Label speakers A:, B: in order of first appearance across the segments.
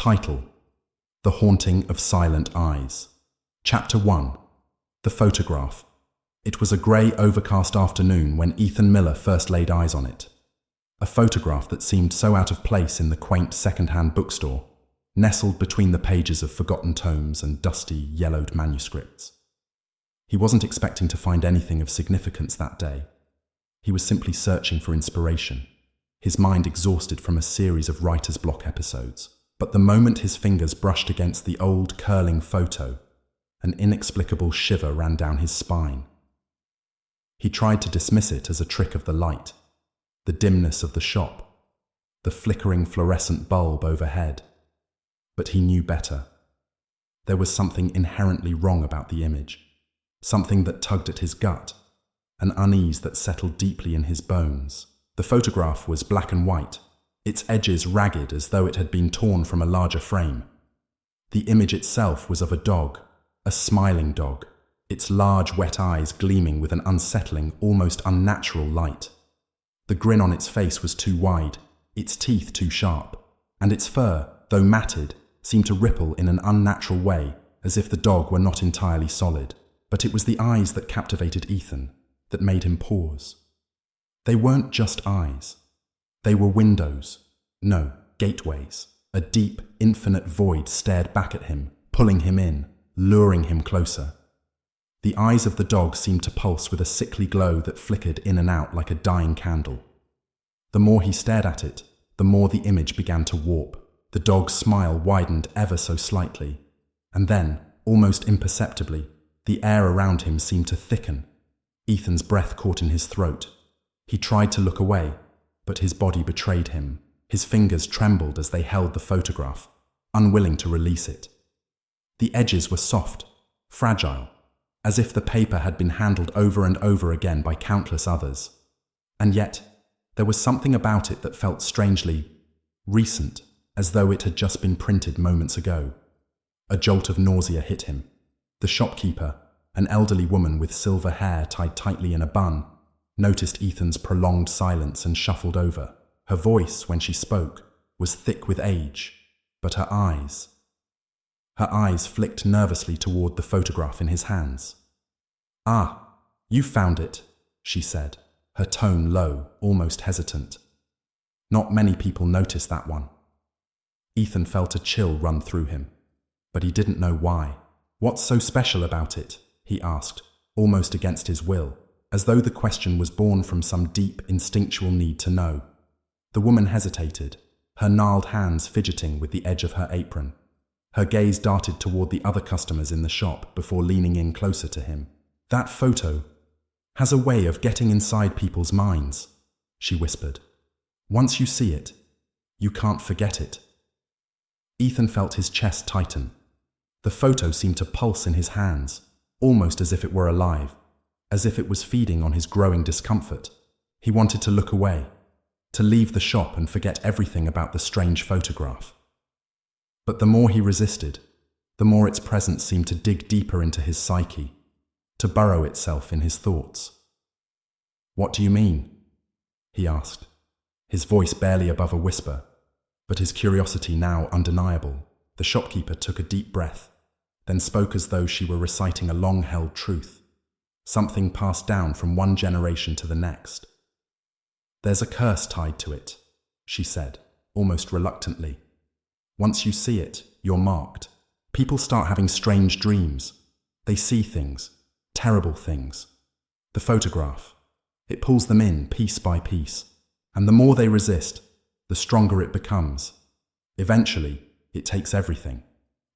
A: Title: The Haunting of Silent Eyes. Chapter 1. The Photograph. It was a grey, overcast afternoon when Ethan Miller first laid eyes on it. A photograph that seemed so out of place in the quaint second-hand bookstore, nestled between the pages of forgotten tomes and dusty, yellowed manuscripts. He wasn't expecting to find anything of significance that day. He was simply searching for inspiration, his mind exhausted from a series of writer's block episodes. But the moment his fingers brushed against the old, curling photo, an inexplicable shiver ran down his spine. He tried to dismiss it as a trick of the light, the dimness of the shop, the flickering fluorescent bulb overhead. But he knew better. There was something inherently wrong about the image, something that tugged at his gut, an unease that settled deeply in his bones. The photograph was black and white, its edges ragged as though it had been torn from a larger frame. The image itself was of a dog, a smiling dog, its large wet eyes gleaming with an unsettling, almost unnatural light. The grin on its face was too wide, its teeth too sharp, and its fur, though matted, seemed to ripple in an unnatural way, as if the dog were not entirely solid. But it was the eyes that captivated Ethan, that made him pause. They weren't just eyes. They were windows. No, gateways. A deep, infinite void stared back at him, pulling him in, luring him closer. The eyes of the dog seemed to pulse with a sickly glow that flickered in and out like a dying candle. The more he stared at it, the more the image began to warp. The dog's smile widened ever so slightly, and then, almost imperceptibly, the air around him seemed to thicken. Ethan's breath caught in his throat. He tried to look away, but his body betrayed him. His fingers trembled as they held the photograph, unwilling to release it. The edges were soft, fragile, as if the paper had been handled over and over again by countless others. And yet, there was something about it that felt strangely recent, as though it had just been printed moments ago. A jolt of nausea hit him. The shopkeeper, an elderly woman with silver hair tied tightly in a bun, noticed Ethan's prolonged silence and shuffled over. Her voice, when she spoke, was thick with age, but her eyes flicked nervously toward the photograph in his hands. "Ah, you found it," she said, her tone low, almost hesitant. "Not many people notice that one." Ethan felt a chill run through him, but he didn't know why. "What's so special about it?" he asked, almost against his will, as though the question was born from some deep, instinctual need to know. The woman hesitated, her gnarled hands fidgeting with the edge of her apron. Her gaze darted toward the other customers in the shop before leaning in closer to him. "That photo has a way of getting inside people's minds," she whispered. "Once you see it, you can't forget it." Ethan felt his chest tighten. The photo seemed to pulse in his hands, almost as if it were alive, as if it was feeding on his growing discomfort. He wanted to look away, to leave the shop and forget everything about the strange photograph. But the more he resisted, the more its presence seemed to dig deeper into his psyche, to burrow itself in his thoughts. "What do you mean?" he asked, his voice barely above a whisper, but his curiosity now undeniable. The shopkeeper took a deep breath, then spoke as though she were reciting a long-held truth, something passed down from one generation to the next. "There's a curse tied to it," she said, almost reluctantly. "Once you see it, you're marked. People start having strange dreams. They see things, terrible things. The photograph, it pulls them in piece by piece, and the more they resist, the stronger it becomes. Eventually, it takes everything."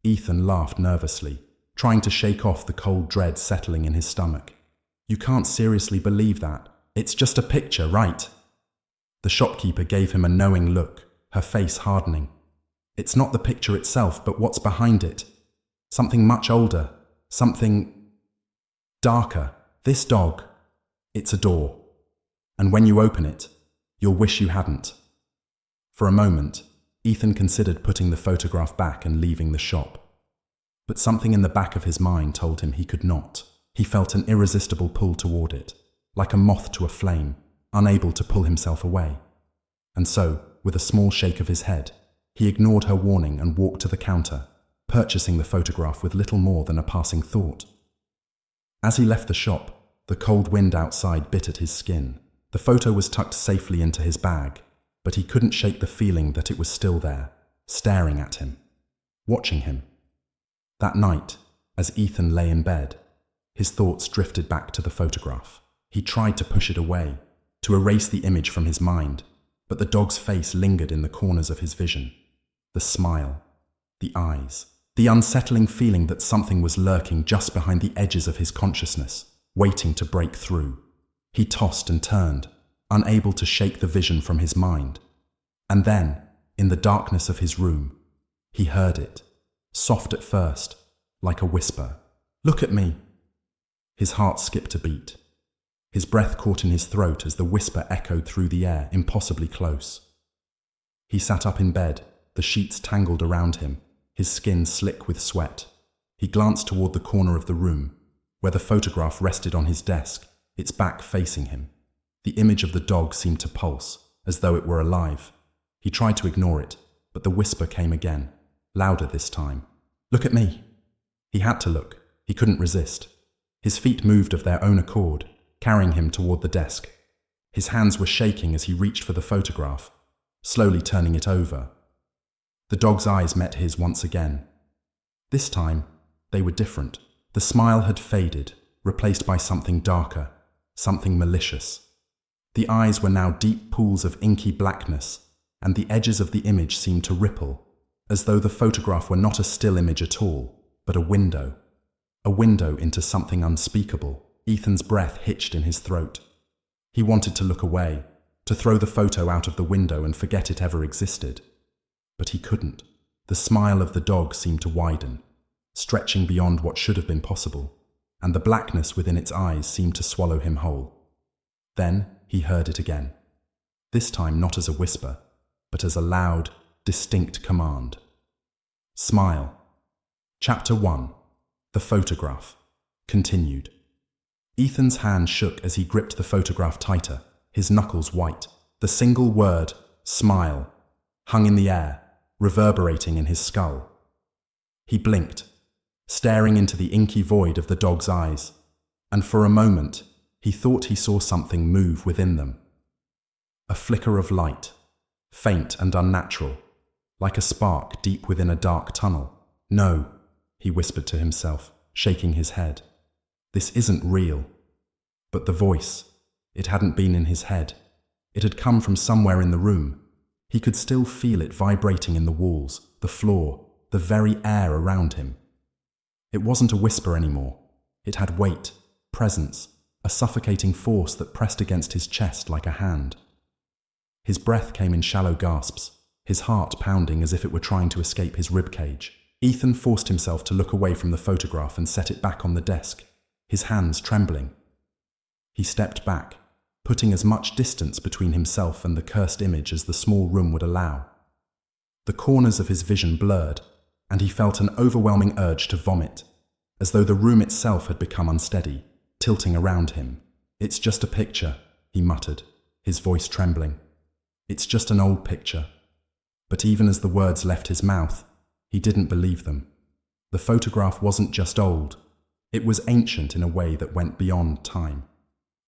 A: Ethan laughed nervously, trying to shake off the cold dread settling in his stomach. "You can't seriously believe that. It's just a picture, right?" The shopkeeper gave him a knowing look, her face hardening. "It's not the picture itself, but what's behind it. Something much older, something darker. This dog, it's a door. And when you open it, you'll wish you hadn't." For a moment, Ethan considered putting the photograph back and leaving the shop. But something in the back of his mind told him he could not. He felt an irresistible pull toward it, like a moth to a flame, unable to pull himself away. And so, with a small shake of his head, He ignored her warning and walked to the counter, purchasing the photograph with little more than a passing thought. As he left the shop, the cold wind outside bit at his skin. The photo was tucked safely into his bag, but he couldn't shake the feeling that it was still there, staring at him, watching him. That night, as Ethan lay in bed, his thoughts drifted back to the photograph. He tried to push it away, to erase the image from his mind, but the dog's face lingered in the corners of his vision. The smile, the eyes, the unsettling feeling that something was lurking just behind the edges of his consciousness, waiting to break through. He tossed and turned, unable to shake the vision from his mind. And then, in the darkness of his room, he heard it, soft at first, like a whisper. "Look at me." His heart skipped a beat. His breath caught in his throat as the whisper echoed through the air, impossibly close. He sat up in bed, the sheets tangled around him, his skin slick with sweat. He glanced toward the corner of the room, where the photograph rested on his desk, its back facing him. The image of the dog seemed to pulse, as though it were alive. He tried to ignore it, but the whisper came again, louder this time. "Look at me." He had to look. He couldn't resist. His feet moved of their own accord, carrying him toward the desk. His hands were shaking as he reached for the photograph, slowly turning it over. The dog's eyes met his once again. This time, they were different. The smile had faded, replaced by something darker, something malicious. The eyes were now deep pools of inky blackness, and the edges of the image seemed to ripple, as though the photograph were not a still image at all, but a window into something unspeakable. Ethan's breath hitched in his throat. He wanted to look away, to throw the photo out of the window and forget it ever existed. But he couldn't. The smile of the dog seemed to widen, stretching beyond what should have been possible, and the blackness within its eyes seemed to swallow him whole. Then he heard it again, this time not as a whisper, but as a loud, distinct command. "Smile." Chapter 1. The Photograph. Continued. Ethan's hand shook as he gripped the photograph tighter, his knuckles white. The single word, "smile," hung in the air, reverberating in his skull. He blinked, staring into the inky void of the dog's eyes, and for a moment, he thought he saw something move within them. A flicker of light, faint and unnatural, like a spark deep within a dark tunnel. "No," he whispered to himself, shaking his head. "This isn't real." But the voice, it hadn't been in his head. It had come from somewhere in the room. He could still feel it vibrating in the walls, the floor, the very air around him. It wasn't a whisper anymore. It had weight, presence, a suffocating force that pressed against his chest like a hand. His breath came in shallow gasps, his heart pounding as if it were trying to escape his ribcage. Ethan forced himself to look away from the photograph and set it back on the desk, his hands trembling. He stepped back, putting as much distance between himself and the cursed image as the small room would allow. The corners of his vision blurred, and he felt an overwhelming urge to vomit, as though the room itself had become unsteady, tilting around him. "It's just a picture," he muttered, his voice trembling. "It's just an old picture." But even as the words left his mouth, he didn't believe them. The photograph wasn't just old. It was ancient in a way that went beyond time.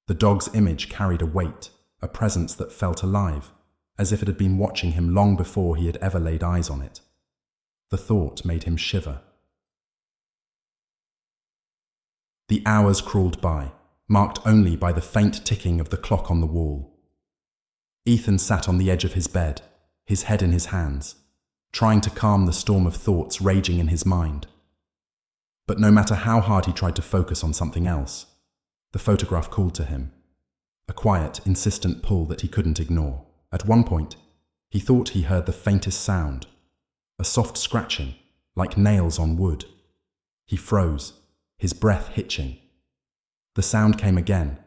A: The dog's image carried a weight, a presence that felt alive, as if it had been watching him long before he had ever laid eyes on it. The thought made him shiver. The hours crawled by, marked only by the faint ticking of the clock on the wall. Ethan sat on the edge of his bed, his head in his hands, trying to calm the storm of thoughts raging in his mind. But no matter how hard he tried to focus on something else, the photograph called to him, a quiet, insistent pull that he couldn't ignore. At one point, he thought he heard the faintest sound, a soft scratching, like nails on wood. He froze, his breath hitching. The sound came again,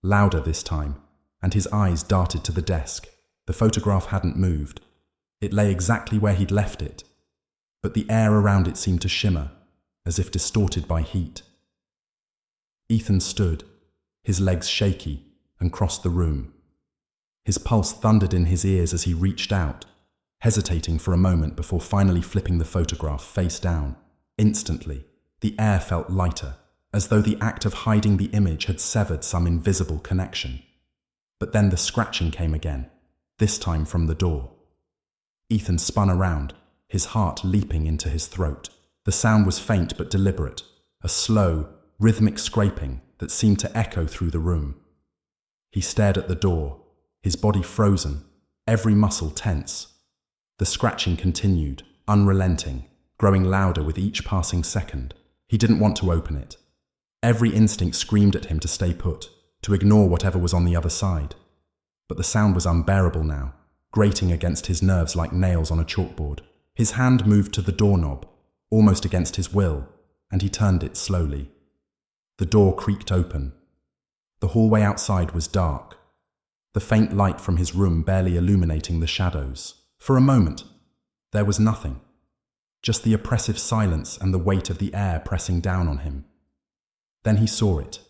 A: louder this time, and his eyes darted to the desk. The photograph hadn't moved. It lay exactly where he'd left it, but the air around it seemed to shimmer, as if distorted by heat. Ethan stood, his legs shaky, and crossed the room. His pulse thundered in his ears as he reached out, hesitating for a moment before finally flipping the photograph face down. Instantly, the air felt lighter, as though the act of hiding the image had severed some invisible connection. But then the scratching came again, this time from the door. Ethan spun around, his heart leaping into his throat. The sound was faint but deliberate, a slow, rhythmic scraping that seemed to echo through the room. He stared at the door, his body frozen, every muscle tense. The scratching continued, unrelenting, growing louder with each passing second. He didn't want to open it. Every instinct screamed at him to stay put, to ignore whatever was on the other side. But the sound was unbearable now, grating against his nerves like nails on a chalkboard. His hand moved to the doorknob, almost against his will, and he turned it slowly. The door creaked open. The hallway outside was dark, the faint light from his room barely illuminating the shadows. For a moment, there was nothing, just the oppressive silence and the weight of the air pressing down on him. Then he saw it.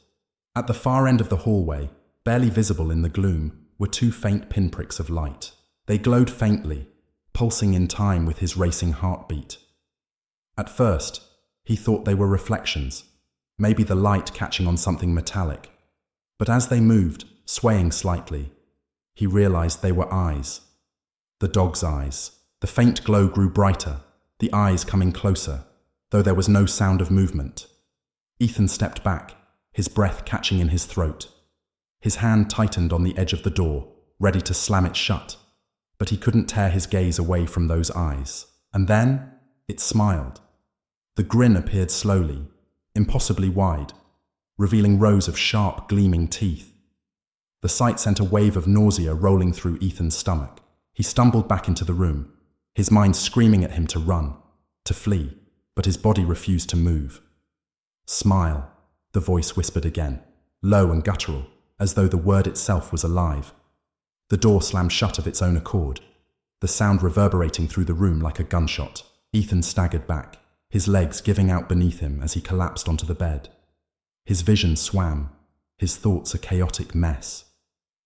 A: At the far end of the hallway, barely visible in the gloom, were two faint pinpricks of light. They glowed faintly, pulsing in time with his racing heartbeat. At first, he thought they were reflections, maybe the light catching on something metallic. But as they moved, swaying slightly, he realized they were eyes. The dog's eyes. The faint glow grew brighter, the eyes coming closer, though there was no sound of movement. Ethan stepped back, his breath catching in his throat. His hand tightened on the edge of the door, ready to slam it shut. But he couldn't tear his gaze away from those eyes. And then, it smiled. The grin appeared slowly, impossibly wide, revealing rows of sharp, gleaming teeth. The sight sent a wave of nausea rolling through Ethan's stomach. He stumbled back into the room, his mind screaming at him to run, to flee, but his body refused to move. "Smile," the voice whispered again, low and guttural, as though the word itself was alive. The door slammed shut of its own accord, the sound reverberating through the room like a gunshot. Ethan staggered back, his legs giving out beneath him as he collapsed onto the bed. His vision swam, his thoughts a chaotic mess.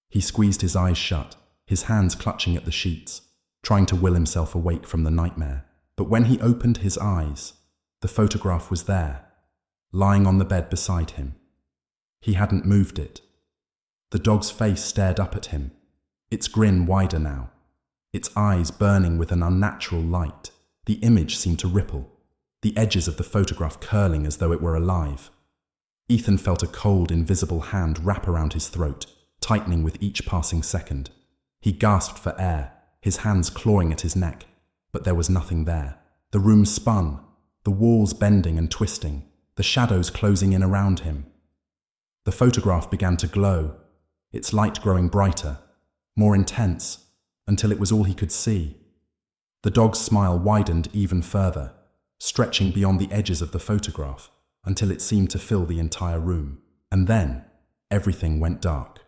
A: He squeezed his eyes shut, his hands clutching at the sheets, trying to will himself awake from the nightmare. But when he opened his eyes, the photograph was there, lying on the bed beside him. He hadn't moved it. The dog's face stared up at him, its grin wider now, its eyes burning with an unnatural light. The image seemed to ripple, the edges of the photograph curling as though it were alive. Ethan felt a cold, invisible hand wrap around his throat, tightening with each passing second. He gasped for air, his hands clawing at his neck, but there was nothing there. The room spun, the walls bending and twisting, the shadows closing in around him. The photograph began to glow, its light growing brighter, more intense, until it was all he could see. The dog's smile widened even further, stretching beyond the edges of the photograph, until it seemed to fill the entire room. And then, everything went dark.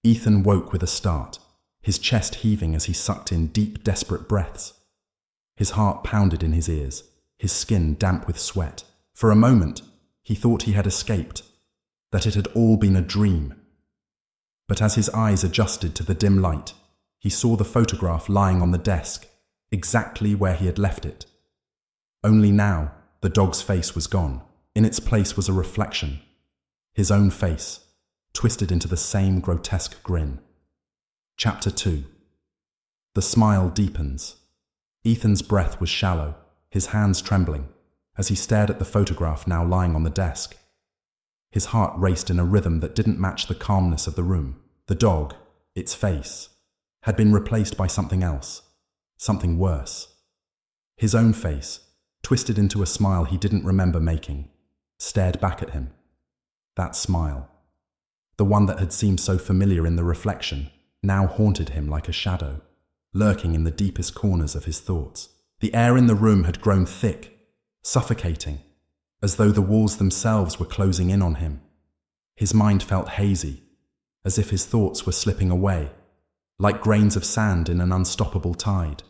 A: Ethan woke with a start, his chest heaving as he sucked in deep, desperate breaths. His heart pounded in his ears, his skin damp with sweat. For a moment, he thought he had escaped, that it had all been a dream. But as his eyes adjusted to the dim light, he saw the photograph lying on the desk, exactly where he had left it. Only now, the dog's face was gone. In its place was a reflection, his own face, twisted into the same grotesque grin. Chapter 2. The smile deepens. Ethan's breath was shallow, his hands trembling, as he stared at the photograph now lying on the desk. His heart raced in a rhythm that didn't match the calmness of the room. The dog, its face, had been replaced by something else, something worse. His own face, twisted into a smile he didn't remember making, stared back at him. That smile, the one that had seemed so familiar in the reflection, now haunted him like a shadow, lurking in the deepest corners of his thoughts. The air in the room had grown thick, suffocating, as though the walls themselves were closing in on him. His mind felt hazy, as if his thoughts were slipping away, like grains of sand in an unstoppable tide.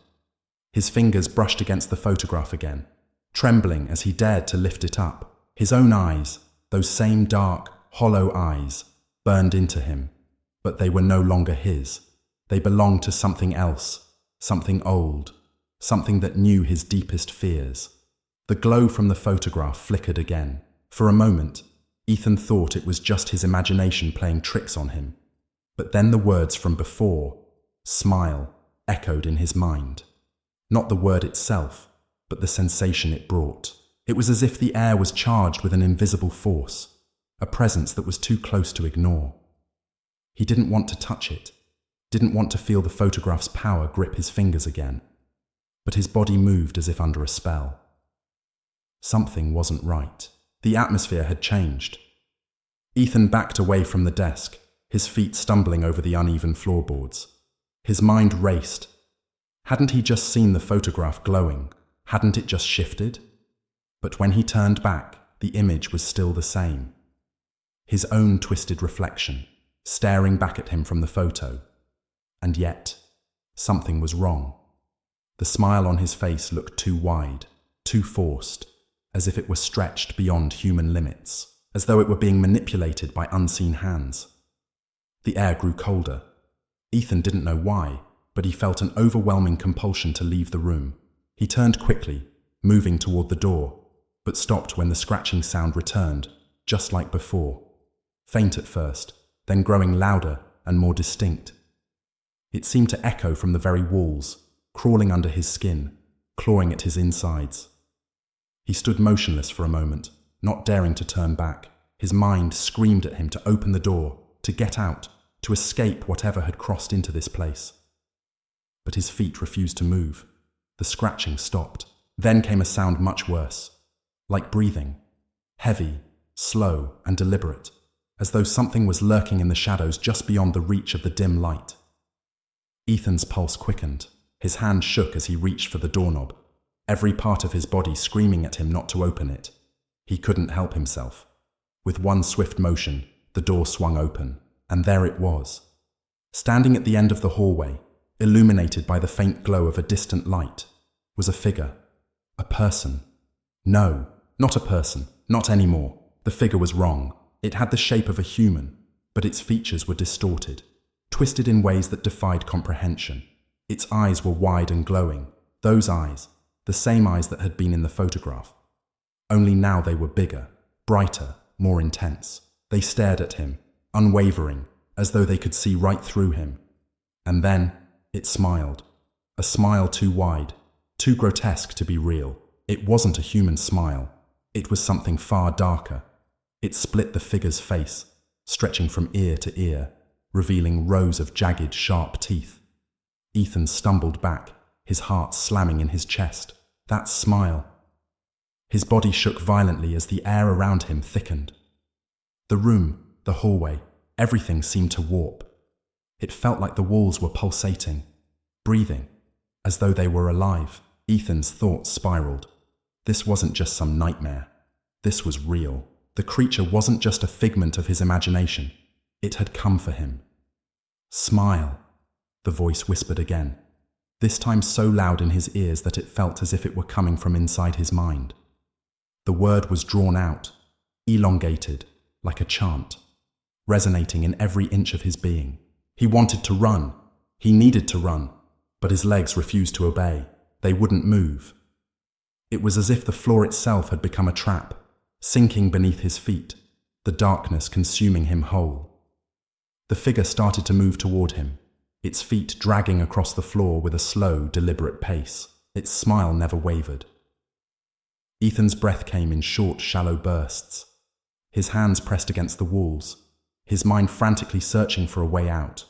A: His fingers brushed against the photograph again, trembling as he dared to lift it up. His own eyes, those same dark, hollow eyes, burned into him, but they were no longer his. They belonged to something else, something old, something that knew his deepest fears. The glow from the photograph flickered again. For a moment, Ethan thought it was just his imagination playing tricks on him. But then the words from before, smile, echoed in his mind. Not the word itself, but the sensation it brought. It was as if the air was charged with an invisible force, a presence that was too close to ignore. He didn't want to touch it, didn't want to feel the photograph's power grip his fingers again. But his body moved as if under a spell. Something wasn't right. The atmosphere had changed. Ethan backed away from the desk, his feet stumbling over the uneven floorboards. His mind raced. Hadn't he just seen the photograph glowing? Hadn't it just shifted? But when he turned back, the image was still the same. His own twisted reflection, staring back at him from the photo. And yet, something was wrong. The smile on his face looked too wide, too forced, as if it were stretched beyond human limits, as though it were being manipulated by unseen hands. The air grew colder. Ethan didn't know why, but he felt an overwhelming compulsion to leave the room. He turned quickly, moving toward the door, but stopped when the scratching sound returned, just like before. Faint at first, then growing louder and more distinct. It seemed to echo from the very walls, crawling under his skin, clawing at his insides. He stood motionless for a moment, not daring to turn back. His mind screamed at him to open the door, to get out, to escape whatever had crossed into this place. But his feet refused to move. The scratching stopped. Then came a sound much worse, like breathing, heavy, slow, and deliberate, as though something was lurking in the shadows just beyond the reach of the dim light. Ethan's pulse quickened. His hand shook as he reached for the doorknob, every part of his body screaming at him not to open it. He couldn't help himself. With one swift motion, the door swung open, and there it was. Standing at the end of the hallway, illuminated by the faint glow of a distant light, was a figure. A person. No, not a person, not anymore. The figure was wrong. It had the shape of a human, but its features were distorted, twisted in ways that defied comprehension. Its eyes were wide and glowing. Those eyes, the same eyes that had been in the photograph. Only now they were bigger, brighter, more intense. They stared at him, unwavering, as though they could see right through him. And then it smiled. A smile too wide, too grotesque to be real. It wasn't a human smile. It was something far darker. It split the figure's face, stretching from ear to ear, revealing rows of jagged, sharp teeth. Ethan stumbled back, his heart slamming in his chest. That smile. His body shook violently as the air around him thickened. The room, the hallway, everything seemed to warp. It felt like the walls were pulsating, breathing, as though they were alive. Ethan's thoughts spiraled. This wasn't just some nightmare. This was real. The creature wasn't just a figment of his imagination. It had come for him. Smile, the voice whispered again, this time so loud in his ears that it felt as if it were coming from inside his mind. The word was drawn out, elongated, like a chant, resonating in every inch of his being. He wanted to run. He needed to run, but his legs refused to obey. They wouldn't move. It was as if the floor itself had become a trap, sinking beneath his feet, the darkness consuming him whole. The figure started to move toward him, its feet dragging across the floor with a slow, deliberate pace. Its smile never wavered. Ethan's breath came in short, shallow bursts. His hands pressed against the walls, his mind frantically searching for a way out.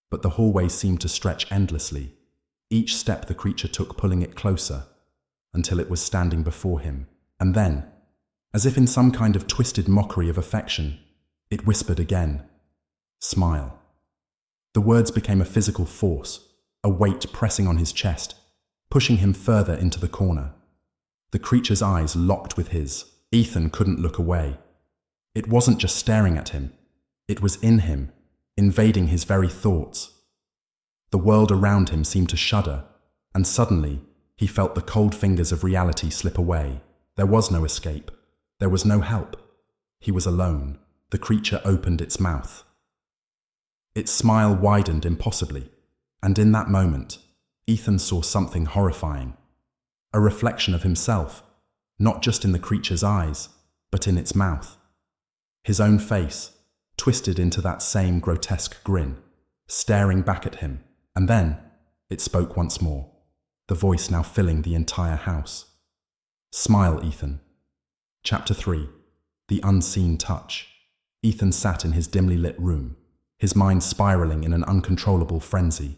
A: But the hallway seemed to stretch endlessly, each step the creature took pulling it closer, until it was standing before him. And then, as if in some kind of twisted mockery of affection, it whispered again, smile. The words became a physical force, a weight pressing on his chest, pushing him further into the corner. The creature's eyes locked with his. Ethan couldn't look away. It wasn't just staring at him. It was in him, invading his very thoughts. The world around him seemed to shudder, and suddenly he felt the cold fingers of reality slip away. There was no escape. There was no help. He was alone. The creature opened its mouth. Its smile widened impossibly, and in that moment, Ethan saw something horrifying. A reflection of himself, not just in the creature's eyes, but in its mouth. His own face, twisted into that same grotesque grin, staring back at him. And then, it spoke once more, the voice now filling the entire house. Smile, Ethan. Chapter 3. The Unseen Touch. Ethan sat in his dimly lit room, his mind spiraling in an uncontrollable frenzy.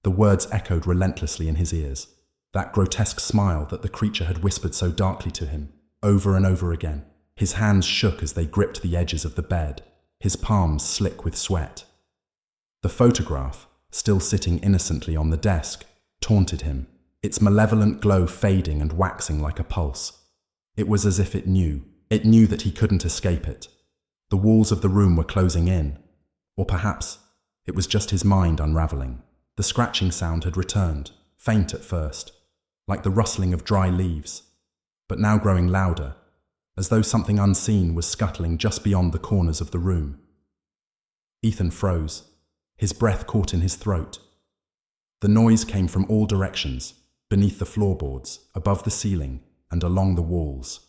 A: The words echoed relentlessly in his ears, that grotesque smile that the creature had whispered so darkly to him, over and over again. His hands shook as they gripped the edges of the bed, his palms slick with sweat. The photograph, still sitting innocently on the desk, taunted him, its malevolent glow fading and waxing like a pulse. It was as if it knew that he couldn't escape it. The walls of the room were closing in, or perhaps it was just his mind unraveling. The scratching sound had returned, faint at first, like the rustling of dry leaves, but now growing louder, as though something unseen was scuttling just beyond the corners of the room. Ethan froze, his breath caught in his throat. The noise came from all directions, beneath the floorboards, above the ceiling, and along the walls.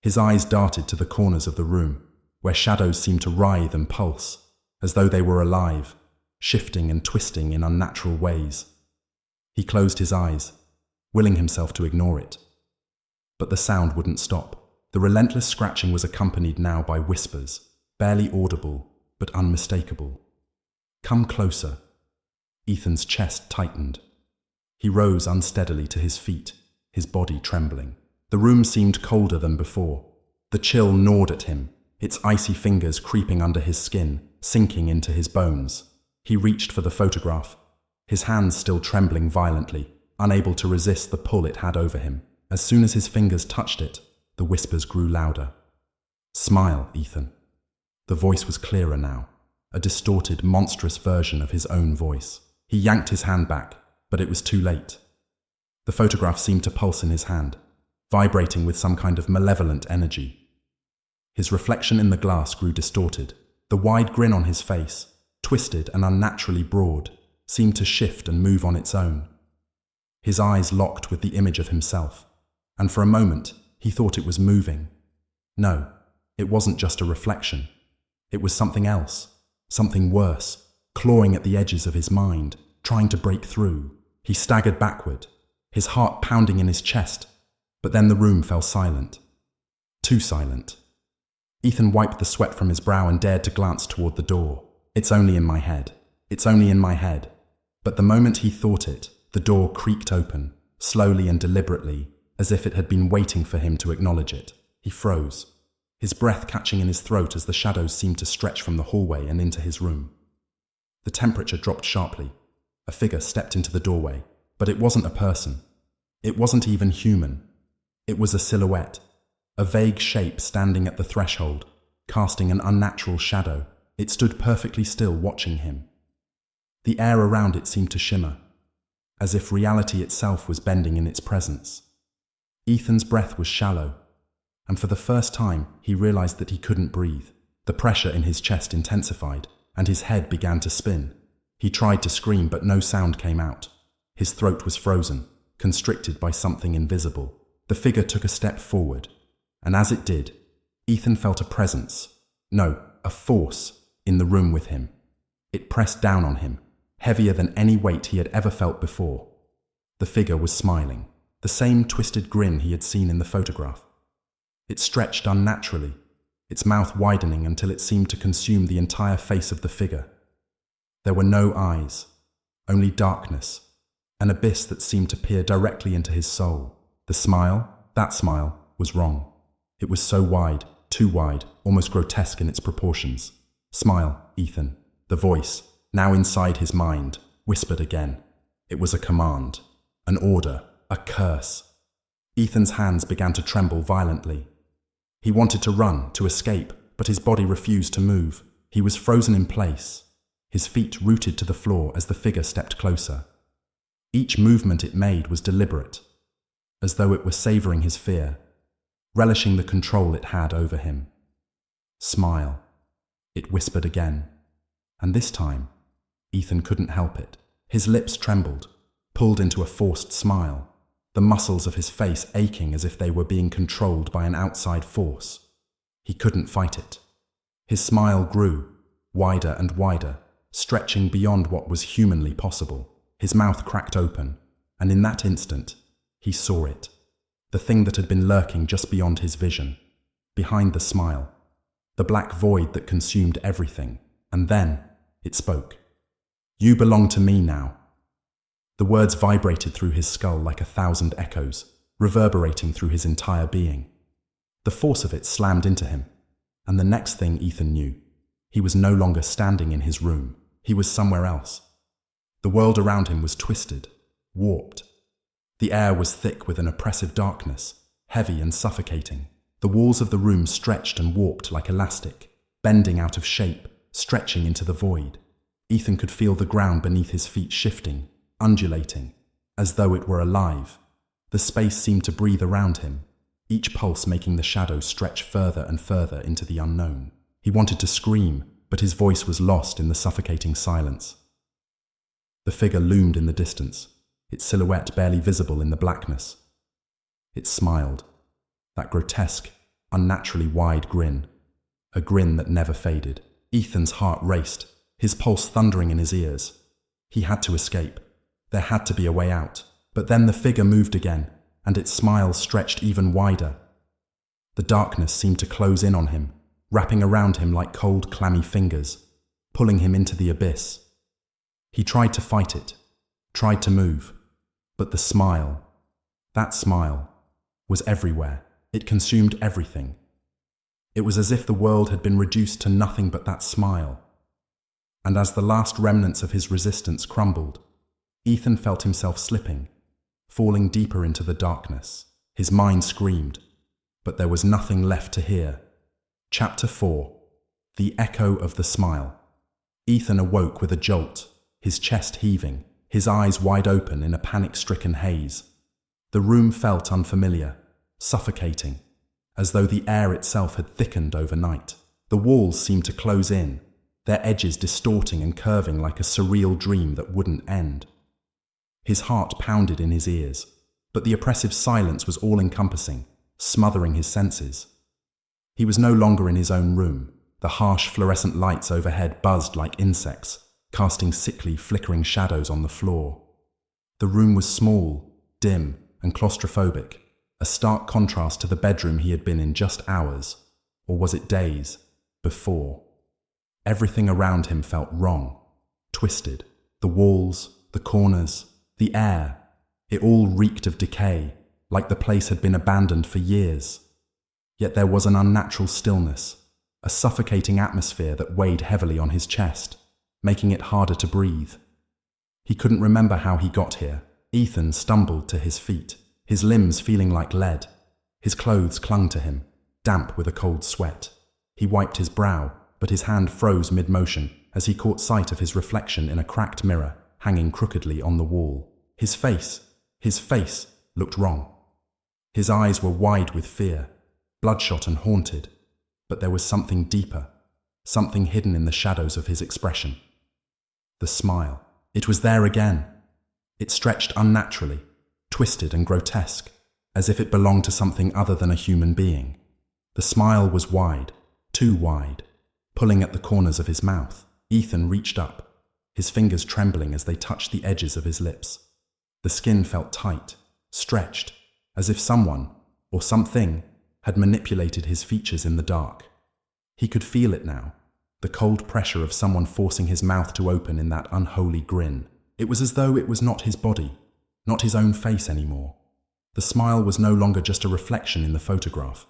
A: His eyes darted to the corners of the room, where shadows seemed to writhe and pulse, as though they were alive, shifting and twisting in unnatural ways. He closed his eyes, willing himself to ignore it. But the sound wouldn't stop. The relentless scratching was accompanied now by whispers, barely audible, but unmistakable. Come closer. Ethan's chest tightened. He rose unsteadily to his feet, his body trembling. The room seemed colder than before. The chill gnawed at him, its icy fingers creeping under his skin, sinking into his bones. He reached for the photograph, his hands still trembling violently, unable to resist the pull it had over him. As soon as his fingers touched it, the whispers grew louder. Smile, Ethan. The voice was clearer now, a distorted, monstrous version of his own voice. He yanked his hand back, but it was too late. The photograph seemed to pulse in his hand, vibrating with some kind of malevolent energy. His reflection in the glass grew distorted. The wide grin on his face, twisted and unnaturally broad, seemed to shift and move on its own. His eyes locked with the image of himself, and for a moment he thought it was moving. No, it wasn't just a reflection. It was something else, something worse, clawing at the edges of his mind, trying to break through. He staggered backward, his heart pounding in his chest, but then the room fell silent. Too silent. Ethan wiped the sweat from his brow and dared to glance toward the door. It's only in my head. It's only in my head. But the moment he thought it, the door creaked open, slowly and deliberately, as if it had been waiting for him to acknowledge it. He froze, his breath catching in his throat as the shadows seemed to stretch from the hallway and into his room. The temperature dropped sharply. A figure stepped into the doorway, but it wasn't a person. It wasn't even human. It was a silhouette, a vague shape standing at the threshold, casting an unnatural shadow. It stood perfectly still, watching him. The air around it seemed to shimmer, as if reality itself was bending in its presence. Ethan's breath was shallow, and for the first time he realized that he couldn't breathe. The pressure in his chest intensified, and his head began to spin. He tried to scream, but no sound came out. His throat was frozen, constricted by something invisible. The figure took a step forward, and as it did, Ethan felt a presence, no, a force, in the room with him. It pressed down on him, heavier than any weight he had ever felt before. The figure was smiling, the same twisted grin he had seen in the photograph. It stretched unnaturally, its mouth widening until it seemed to consume the entire face of the figure. There were no eyes, only darkness, an abyss that seemed to peer directly into his soul. The smile, that smile, was wrong. It was so wide, too wide, almost grotesque in its proportions. Smile, Ethan. The voice, now inside his mind, whispered again. It was a command, an order, a curse. Ethan's hands began to tremble violently. He wanted to run, to escape, but his body refused to move. He was frozen in place, his feet rooted to the floor as the figure stepped closer. Each movement it made was deliberate, as though it were savoring his fear, relishing the control it had over him. Smile, it whispered again, and this time, Ethan couldn't help it. His lips trembled, pulled into a forced smile, the muscles of his face aching as if they were being controlled by an outside force. He couldn't fight it. His smile grew, wider and wider, stretching beyond what was humanly possible. His mouth cracked open, and in that instant, he saw it. The thing that had been lurking just beyond his vision, behind the smile, the black void that consumed everything, and then it spoke. "You belong to me now." The words vibrated through his skull like 1,000 echoes, reverberating through his entire being. The force of it slammed into him, and the next thing Ethan knew, he was no longer standing in his room. He was somewhere else. The world around him was twisted, warped. The air was thick with an oppressive darkness, heavy and suffocating. The walls of the room stretched and warped like elastic, bending out of shape, stretching into the void. Ethan could feel the ground beneath his feet shifting, undulating, as though it were alive. The space seemed to breathe around him, each pulse making the shadows stretch further and further into the unknown. He wanted to scream, but his voice was lost in the suffocating silence. The figure loomed in the distance, its silhouette barely visible in the blackness. It smiled, that grotesque, unnaturally wide grin, a grin that never faded. Ethan's heart raced, his pulse thundering in his ears. He had to escape. There had to be a way out. But then the figure moved again, and its smile stretched even wider. The darkness seemed to close in on him, wrapping around him like cold, clammy fingers, pulling him into the abyss. He tried to fight it, tried to move, but the smile, that smile, was everywhere. It consumed everything. It was as if the world had been reduced to nothing but that smile. And as the last remnants of his resistance crumbled, Ethan felt himself slipping, falling deeper into the darkness. His mind screamed, but there was nothing left to hear. Chapter 4. The Echo of the Smile. Ethan awoke with a jolt, his chest heaving, his eyes wide open in a panic-stricken haze. The room felt unfamiliar, suffocating, as though the air itself had thickened overnight. The walls seemed to close in, their edges distorting and curving like a surreal dream that wouldn't end. His heart pounded in his ears, but the oppressive silence was all-encompassing, smothering his senses. He was no longer in his own room. The harsh fluorescent lights overhead buzzed like insects, casting sickly, flickering shadows on the floor. The room was small, dim, and claustrophobic, a stark contrast to the bedroom he had been in just hours, or was it days, before. Everything around him felt wrong, twisted. The walls, the corners, the air, it all reeked of decay, like the place had been abandoned for years. Yet there was an unnatural stillness, a suffocating atmosphere that weighed heavily on his chest, making it harder to breathe. He couldn't remember how he got here. Ethan stumbled to his feet, his limbs feeling like lead. His clothes clung to him, damp with a cold sweat. He wiped his brow, but his hand froze mid-motion as he caught sight of his reflection in a cracked mirror hanging crookedly on the wall. His face looked wrong. His eyes were wide with fear, bloodshot and haunted, but there was something deeper, something hidden in the shadows of his expression. The smile. It was there again. It stretched unnaturally, twisted and grotesque, as if it belonged to something other than a human being. The smile was wide, too wide, pulling at the corners of his mouth. Ethan reached up, his fingers trembling as they touched the edges of his lips. The skin felt tight, stretched, as if someone, or something, had manipulated his features in the dark. He could feel it now, the cold pressure of someone forcing his mouth to open in that unholy grin. It was as though it was not his body, not his own face anymore. The smile was no longer just a reflection in the photograph.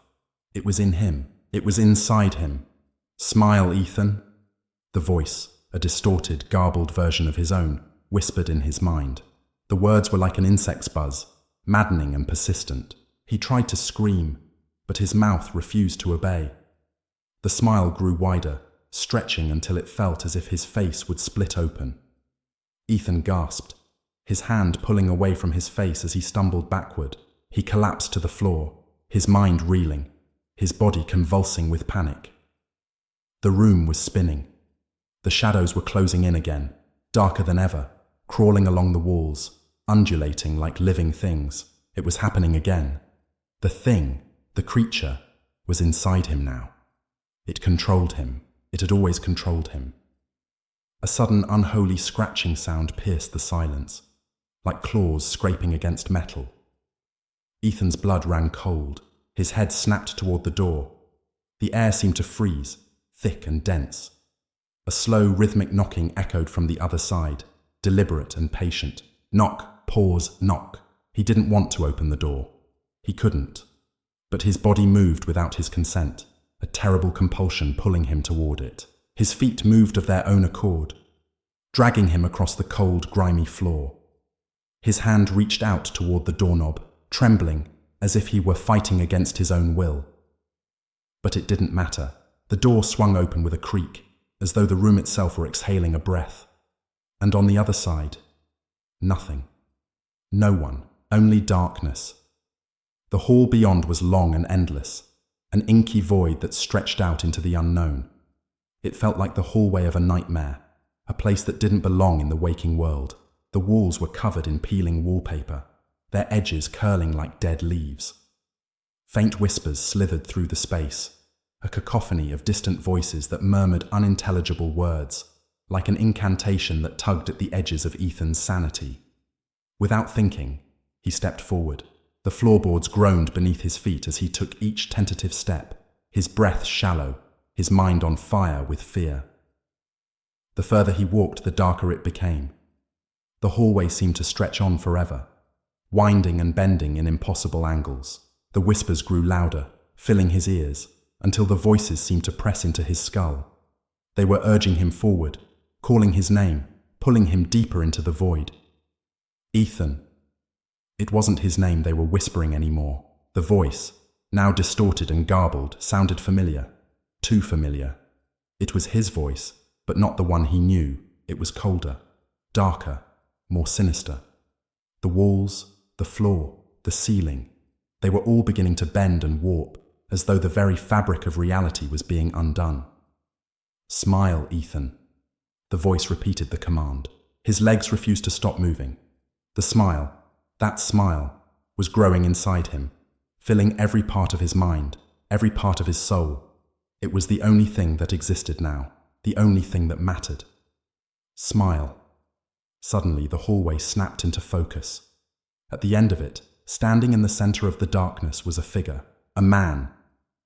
A: It was in him. It was inside him. "Smile, Ethan." The voice, a distorted, garbled version of his own, whispered in his mind. The words were like an insect's buzz, maddening and persistent. He tried to scream, but his mouth refused to obey. The smile grew wider, stretching until it felt as if his face would split open. Ethan gasped, his hand pulling away from his face as he stumbled backward. He collapsed to the floor, his mind reeling, his body convulsing with panic. The room was spinning. The shadows were closing in again, darker than ever, crawling along the walls, undulating like living things. It was happening again. The thing, the creature, was inside him now. It controlled him. It had always controlled him. A sudden, unholy scratching sound pierced the silence, like claws scraping against metal. Ethan's blood ran cold. His head snapped toward the door. The air seemed to freeze, thick and dense. A slow, rhythmic knocking echoed from the other side, deliberate and patient. Knock, pause, knock. He didn't want to open the door. He couldn't. But his body moved without his consent, a terrible compulsion pulling him toward it. His feet moved of their own accord, dragging him across the cold, grimy floor. His hand reached out toward the doorknob, trembling, as if he were fighting against his own will. But it didn't matter. The door swung open with a creak, as though the room itself were exhaling a breath. And on the other side, nothing. No one, only darkness. The hall beyond was long and endless, an inky void that stretched out into the unknown. It felt like the hallway of a nightmare, a place that didn't belong in the waking world. The walls were covered in peeling wallpaper, their edges curling like dead leaves. Faint whispers slithered through the space, a cacophony of distant voices that murmured unintelligible words, like an incantation that tugged at the edges of Ethan's sanity. Without thinking, he stepped forward. The floorboards groaned beneath his feet as he took each tentative step, his breath shallow, his mind on fire with fear. The further he walked, the darker it became. The hallway seemed to stretch on forever, winding and bending in impossible angles. The whispers grew louder, filling his ears, until the voices seemed to press into his skull. They were urging him forward, calling his name, pulling him deeper into the void. Ethan. It wasn't his name they were whispering anymore. The voice, now distorted and garbled, sounded familiar. Too familiar. It was his voice, but not the one he knew. It was colder, darker, more sinister. The walls, the floor, the ceiling, they were all beginning to bend and warp, as though the very fabric of reality was being undone. Smile, Ethan. The voice repeated the command. His legs refused to stop moving. The smile, that smile, was growing inside him, filling every part of his mind, every part of his soul. It was the only thing that existed now, the only thing that mattered. Smile. Suddenly, the hallway snapped into focus. At the end of it, standing in the center of the darkness, was a figure, a man,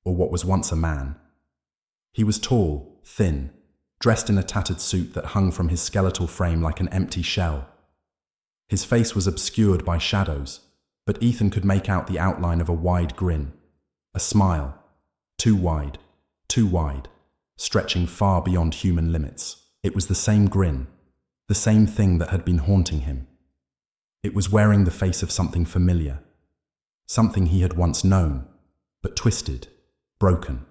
A: or what was once a man. He was tall, thin, dressed in a tattered suit that hung from his skeletal frame like an empty shell. His face was obscured by shadows, but Ethan could make out the outline of a wide grin, a smile, too wide, stretching far beyond human limits. It was the same grin, the same thing that had been haunting him. It was wearing the face of something familiar, something he had once known, but twisted, broken.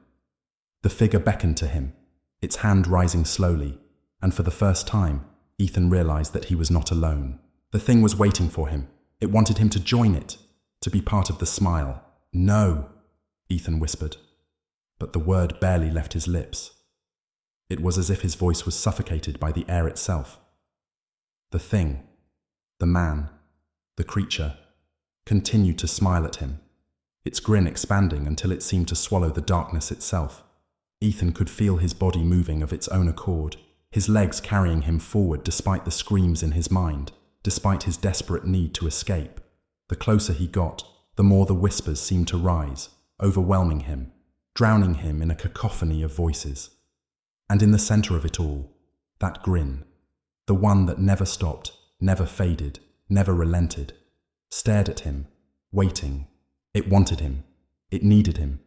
A: The figure beckoned to him, its hand rising slowly, and for the first time, Ethan realized that he was not alone. The thing was waiting for him. It wanted him to join it, to be part of the smile. No, Ethan whispered, but the word barely left his lips. It was as if his voice was suffocated by the air itself. The thing, the man, the creature, continued to smile at him, its grin expanding until it seemed to swallow the darkness itself. Ethan could feel his body moving of its own accord, his legs carrying him forward despite the screams in his mind, despite his desperate need to escape. The closer he got, the more the whispers seemed to rise, overwhelming him, drowning him in a cacophony of voices. And in the center of it all, that grin, the one that never stopped, never faded, never relented, stared at him, waiting. It wanted him. It needed him.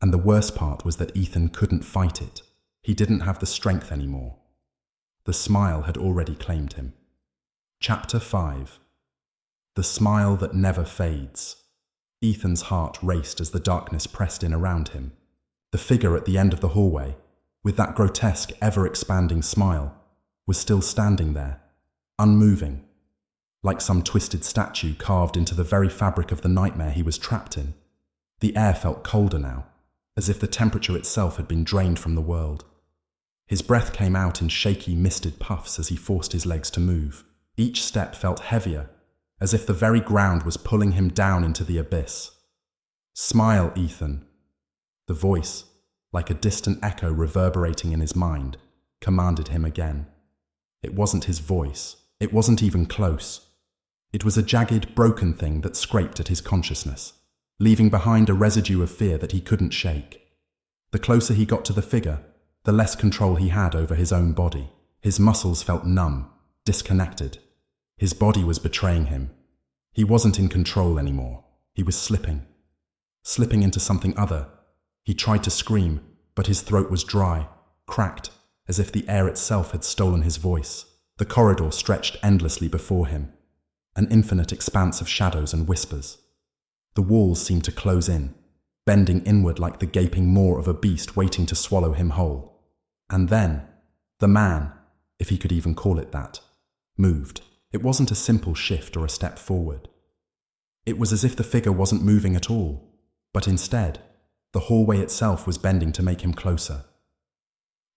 A: And the worst part was that Ethan couldn't fight it. He didn't have the strength anymore. The smile had already claimed him. Chapter 5. The smile that never fades. Ethan's heart raced as the darkness pressed in around him. The figure at the end of the hallway, with that grotesque, ever-expanding smile, was still standing there, unmoving, like some twisted statue carved into the very fabric of the nightmare he was trapped in. The air felt colder now, as if the temperature itself had been drained from the world. His breath came out in shaky, misted puffs as he forced his legs to move. Each step felt heavier, as if the very ground was pulling him down into the abyss. "Smile, Ethan." The voice, like a distant echo reverberating in his mind, commanded him again. It wasn't his voice. It wasn't even close. It was a jagged, broken thing that scraped at his consciousness, leaving behind a residue of fear that he couldn't shake. The closer he got to the figure, the less control he had over his own body. His muscles felt numb, disconnected. His body was betraying him. He wasn't in control anymore. He was slipping into something other. He tried to scream, but his throat was dry, cracked, as if the air itself had stolen his voice. The corridor stretched endlessly before him, an infinite expanse of shadows and whispers. The walls seemed to close in, bending inward like the gaping maw of a beast waiting to swallow him whole. And then, the man, if he could even call it that, moved. It wasn't a simple shift or a step forward. It was as if the figure wasn't moving at all, but instead, the hallway itself was bending to make him closer.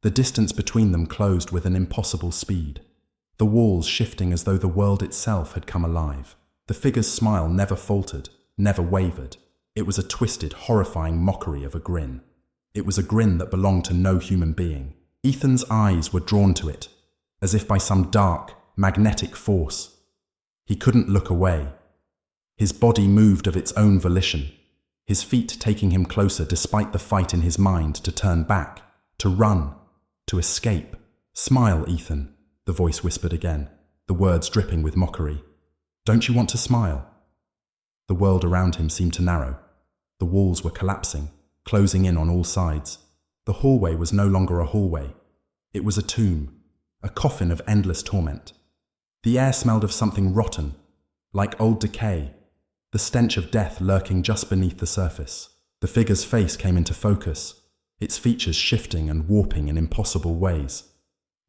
A: The distance between them closed with an impossible speed, the walls shifting as though the world itself had come alive. The figure's smile never faltered, never wavered. It was a twisted, horrifying mockery of a grin. It was a grin that belonged to no human being. Ethan's eyes were drawn to it, as if by some dark, magnetic force. He couldn't look away. His body moved of its own volition, his feet taking him closer despite the fight in his mind to turn back, to run, to escape. "Smile, Ethan," the voice whispered again, the words dripping with mockery. "Don't you want to smile?" The world around him seemed to narrow. The walls were collapsing, closing in on all sides. The hallway was no longer a hallway. It was a tomb, a coffin of endless torment. The air smelled of something rotten, like old decay, the stench of death lurking just beneath the surface. The figure's face came into focus, its features shifting and warping in impossible ways.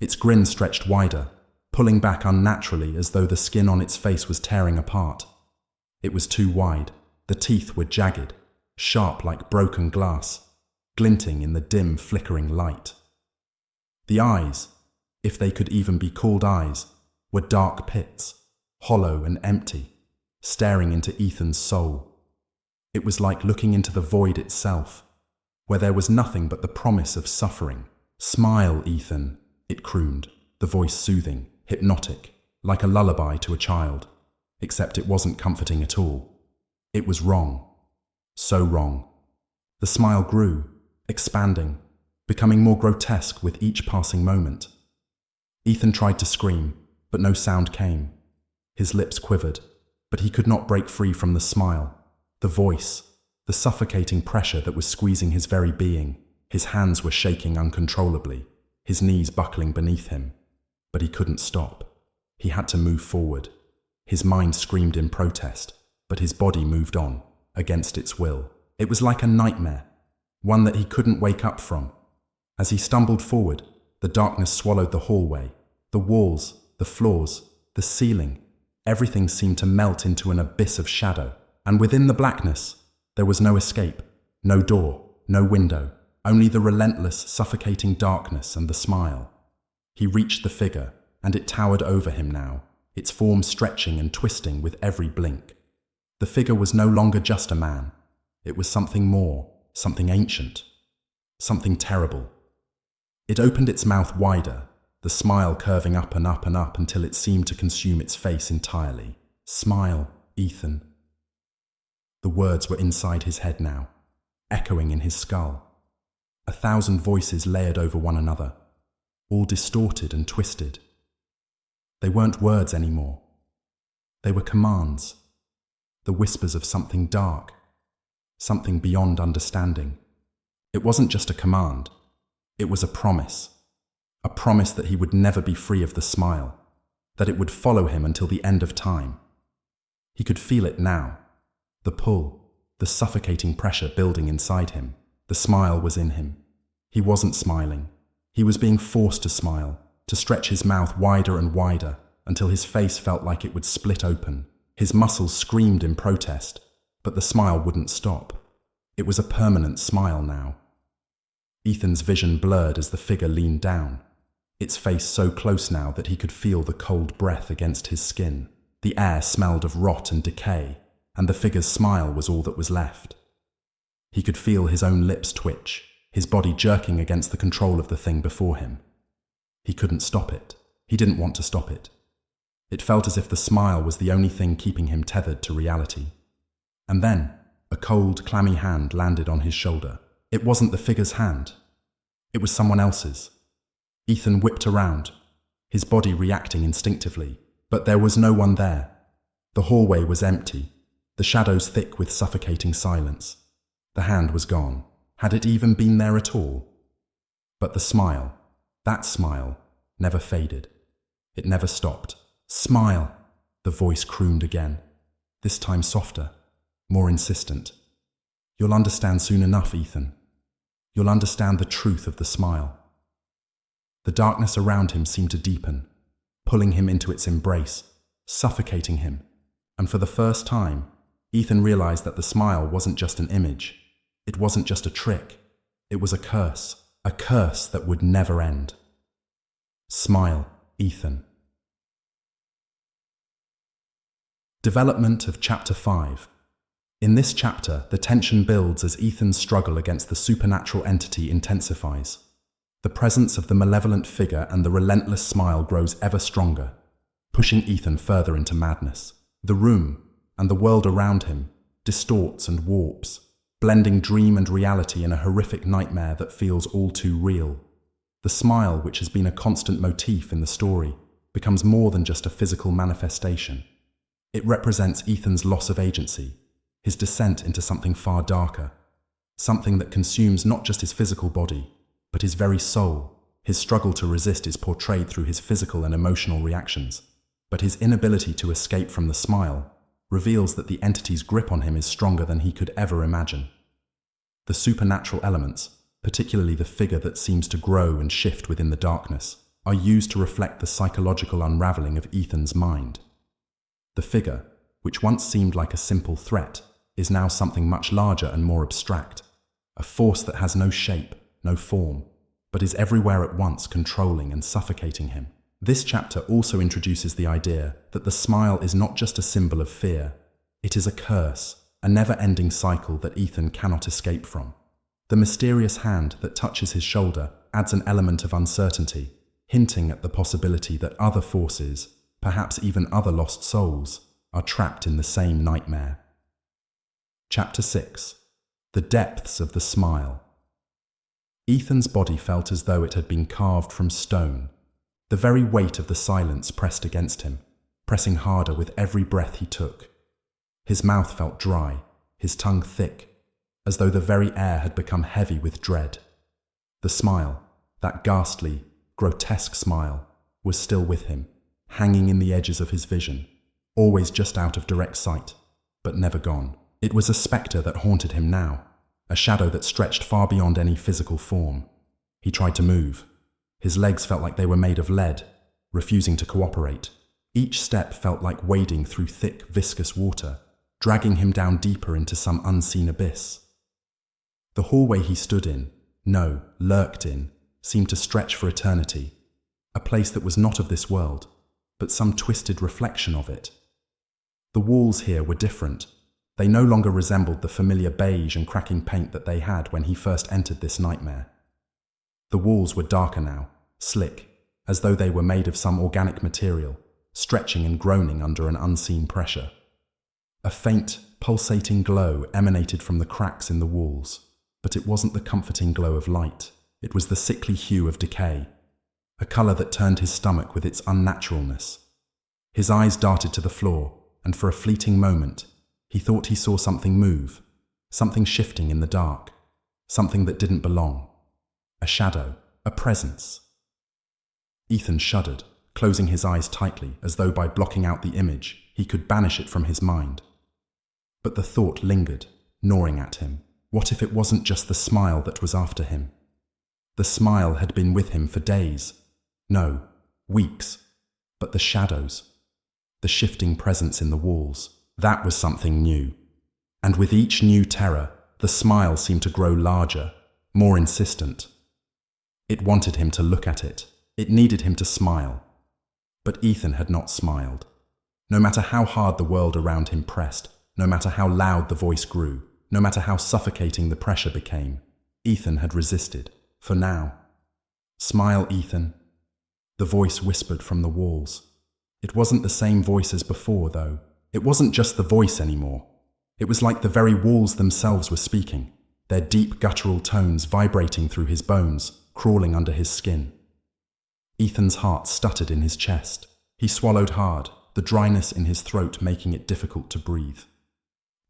A: Its grin stretched wider, pulling back unnaturally as though the skin on its face was tearing apart. It was too wide. The teeth were jagged, sharp like broken glass, glinting in the dim, flickering light. The eyes, if they could even be called eyes, were dark pits, hollow and empty, staring into Ethan's soul. It was like looking into the void itself, where there was nothing but the promise of suffering. "Smile, Ethan," it crooned, the voice soothing, hypnotic, like a lullaby to a child. Except it wasn't comforting at all. It was wrong. So wrong. The smile grew, expanding, becoming more grotesque with each passing moment. Ethan tried to scream, but no sound came. His lips quivered, but he could not break free from the smile, the voice, the suffocating pressure that was squeezing his very being. His hands were shaking uncontrollably, his knees buckling beneath him. But he couldn't stop. He had to move forward. His mind screamed in protest, but his body moved on, against its will. It was like a nightmare, one that he couldn't wake up from. As he stumbled forward, the darkness swallowed the hallway. The walls, the floors, the ceiling, everything seemed to melt into an abyss of shadow. And within the blackness, there was no escape, no door, no window, only the relentless, suffocating darkness and the smile. He reached the figure, and it towered over him now, its form stretching and twisting with every blink. The figure was no longer just a man. It was something more, something ancient, something terrible. It opened its mouth wider, the smile curving up and up and up until it seemed to consume its face entirely. "Smile, Ethan." The words were inside his head now, echoing in his skull. 1,000 voices layered over one another, all distorted and twisted. They weren't words anymore. They were commands, the whispers of something dark, something beyond understanding. It wasn't just a command. It was a promise that he would never be free of the smile, that it would follow him until the end of time. He could feel it now, the pull, the suffocating pressure building inside him. The smile was in him. He wasn't smiling. He was being forced to smile, to stretch his mouth wider and wider until his face felt like it would split open. His muscles screamed in protest, but the smile wouldn't stop. It was a permanent smile now. Ethan's vision blurred as the figure leaned down, its face so close now that he could feel the cold breath against his skin. The air smelled of rot and decay, and the figure's smile was all that was left. He could feel his own lips twitch, his body jerking against the control of the thing before him. He couldn't stop it. He didn't want to stop it. It felt as if the smile was the only thing keeping him tethered to reality. And then, a cold, clammy hand landed on his shoulder. It wasn't the figure's hand. It was someone else's. Ethan whipped around, his body reacting instinctively, but there was no one there. The hallway was empty, the shadows thick with suffocating silence. The hand was gone. Had it even been there at all? But the smile, that smile, never faded. It never stopped. "Smile," the voice crooned again, this time softer, more insistent. "You'll understand soon enough, Ethan. You'll understand the truth of the smile." The darkness around him seemed to deepen, pulling him into its embrace, suffocating him. And for the first time, Ethan realized that the smile wasn't just an image. It wasn't just a trick. It was a curse that would never end. Smile, Ethan. Development of Chapter 5. In this chapter, the tension builds as Ethan's struggle against the supernatural entity intensifies. The presence of the malevolent figure and the relentless smile grows ever stronger, pushing Ethan further into madness. The room, and the world around him, distorts and warps, blending dream and reality in a horrific nightmare that feels all too real. The smile, which has been a constant motif in the story, becomes more than just a physical manifestation. It represents Ethan's loss of agency, his descent into something far darker, something that consumes not just his physical body, but his very soul. His struggle to resist is portrayed through his physical and emotional reactions, but his inability to escape from the smile reveals that the entity's grip on him is stronger than he could ever imagine. The supernatural elements, particularly the figure that seems to grow and shift within the darkness, are used to reflect the psychological unraveling of Ethan's mind. The figure, which once seemed like a simple threat, is now something much larger and more abstract, a force that has no shape, no form, but is everywhere at once, controlling and suffocating him. This chapter also introduces the idea that the smile is not just a symbol of fear, it is a curse, a never-ending cycle that Ethan cannot escape from. The mysterious hand that touches his shoulder adds an element of uncertainty, hinting at the possibility that other forces, perhaps even other lost souls, are trapped in the same nightmare. Chapter 6. The Depths of the Smile. Ethan's body felt as though it had been carved from stone. The very weight of the silence pressed against him, pressing harder with every breath he took. His mouth felt dry, his tongue thick, as though the very air had become heavy with dread. The smile, that ghastly, grotesque smile, was still with him, hanging in the edges of his vision, always just out of direct sight, but never gone. It was a spectre that haunted him now, a shadow that stretched far beyond any physical form. He tried to move. His legs felt like they were made of lead, refusing to cooperate. Each step felt like wading through thick, viscous water, dragging him down deeper into some unseen abyss. The hallway he stood in, no, lurked in, seemed to stretch for eternity, a place that was not of this world, but some twisted reflection of it. The walls here were different. They no longer resembled the familiar beige and cracking paint that they had when he first entered this nightmare. The walls were darker now, slick, as though they were made of some organic material, stretching and groaning under an unseen pressure. A faint, pulsating glow emanated from the cracks in the walls, but it wasn't the comforting glow of light. It was the sickly hue of decay, a color that turned his stomach with its unnaturalness. His eyes darted to the floor, and for a fleeting moment, he thought he saw something move, something shifting in the dark, something that didn't belong. A shadow, a presence. Ethan shuddered, closing his eyes tightly, as though by blocking out the image, he could banish it from his mind. But the thought lingered, gnawing at him. What if it wasn't just the smile that was after him? The smile had been with him for days, no, weeks, but the shadows, the shifting presence in the walls, that was something new. And with each new terror, the smile seemed to grow larger, more insistent. It wanted him to look at it. It needed him to smile. But Ethan had not smiled. No matter how hard the world around him pressed, no matter how loud the voice grew, no matter how suffocating the pressure became, Ethan had resisted, for now. "Smile, Ethan," the voice whispered from the walls. It wasn't the same voice as before, though. It wasn't just the voice anymore. It was like the very walls themselves were speaking, their deep guttural tones vibrating through his bones, crawling under his skin. Ethan's heart stuttered in his chest. He swallowed hard, the dryness in his throat making it difficult to breathe.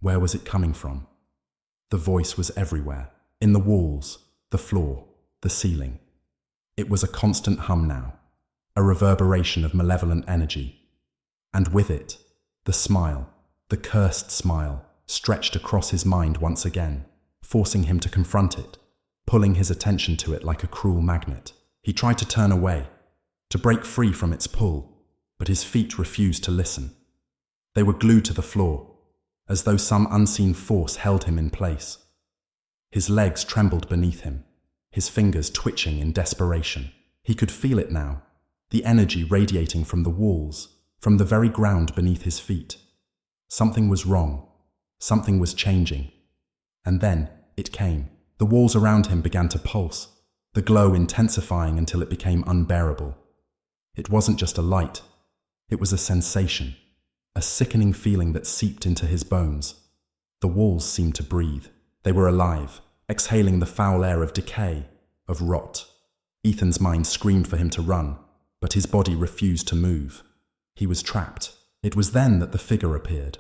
A: Where was it coming from? The voice was everywhere, in the walls, the floor, the ceiling. It was a constant hum now, a reverberation of malevolent energy. And with it, the smile, the cursed smile, stretched across his mind once again, forcing him to confront it, pulling his attention to it like a cruel magnet. He tried to turn away, to break free from its pull, but his feet refused to listen. They were glued to the floor, as though some unseen force held him in place. His legs trembled beneath him, his fingers twitching in desperation. He could feel it now, the energy radiating from the walls, from the very ground beneath his feet. Something was wrong. Something was changing. And then it came. The walls around him began to pulse, the glow intensifying until it became unbearable. It wasn't just a light. It was a sensation, a sickening feeling that seeped into his bones. The walls seemed to breathe. They were alive, exhaling the foul air of decay, of rot. Ethan's mind screamed for him to run, but his body refused to move. He was trapped. It was then that the figure appeared,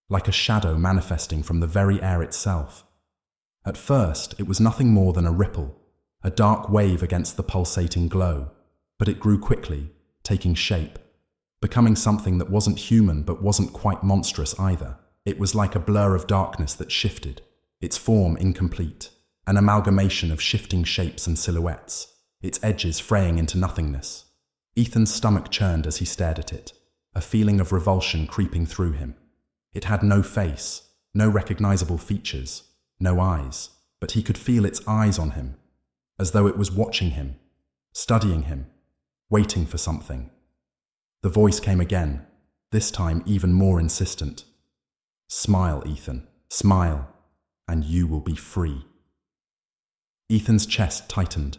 A: like a shadow manifesting from the very air itself. At first, it was nothing more than a ripple, a dark wave against the pulsating glow, but it grew quickly, taking shape, becoming something that wasn't human but wasn't quite monstrous either. It was like a blur of darkness that shifted, its form incomplete, an amalgamation of shifting shapes and silhouettes, its edges fraying into nothingness. Ethan's stomach churned as he stared at it, a feeling of revulsion creeping through him. It had no face, no recognizable features, no eyes, but he could feel its eyes on him, as though it was watching him, studying him, waiting for something. The voice came again, this time even more insistent. "Smile, Ethan, smile, and you will be free." Ethan's chest tightened.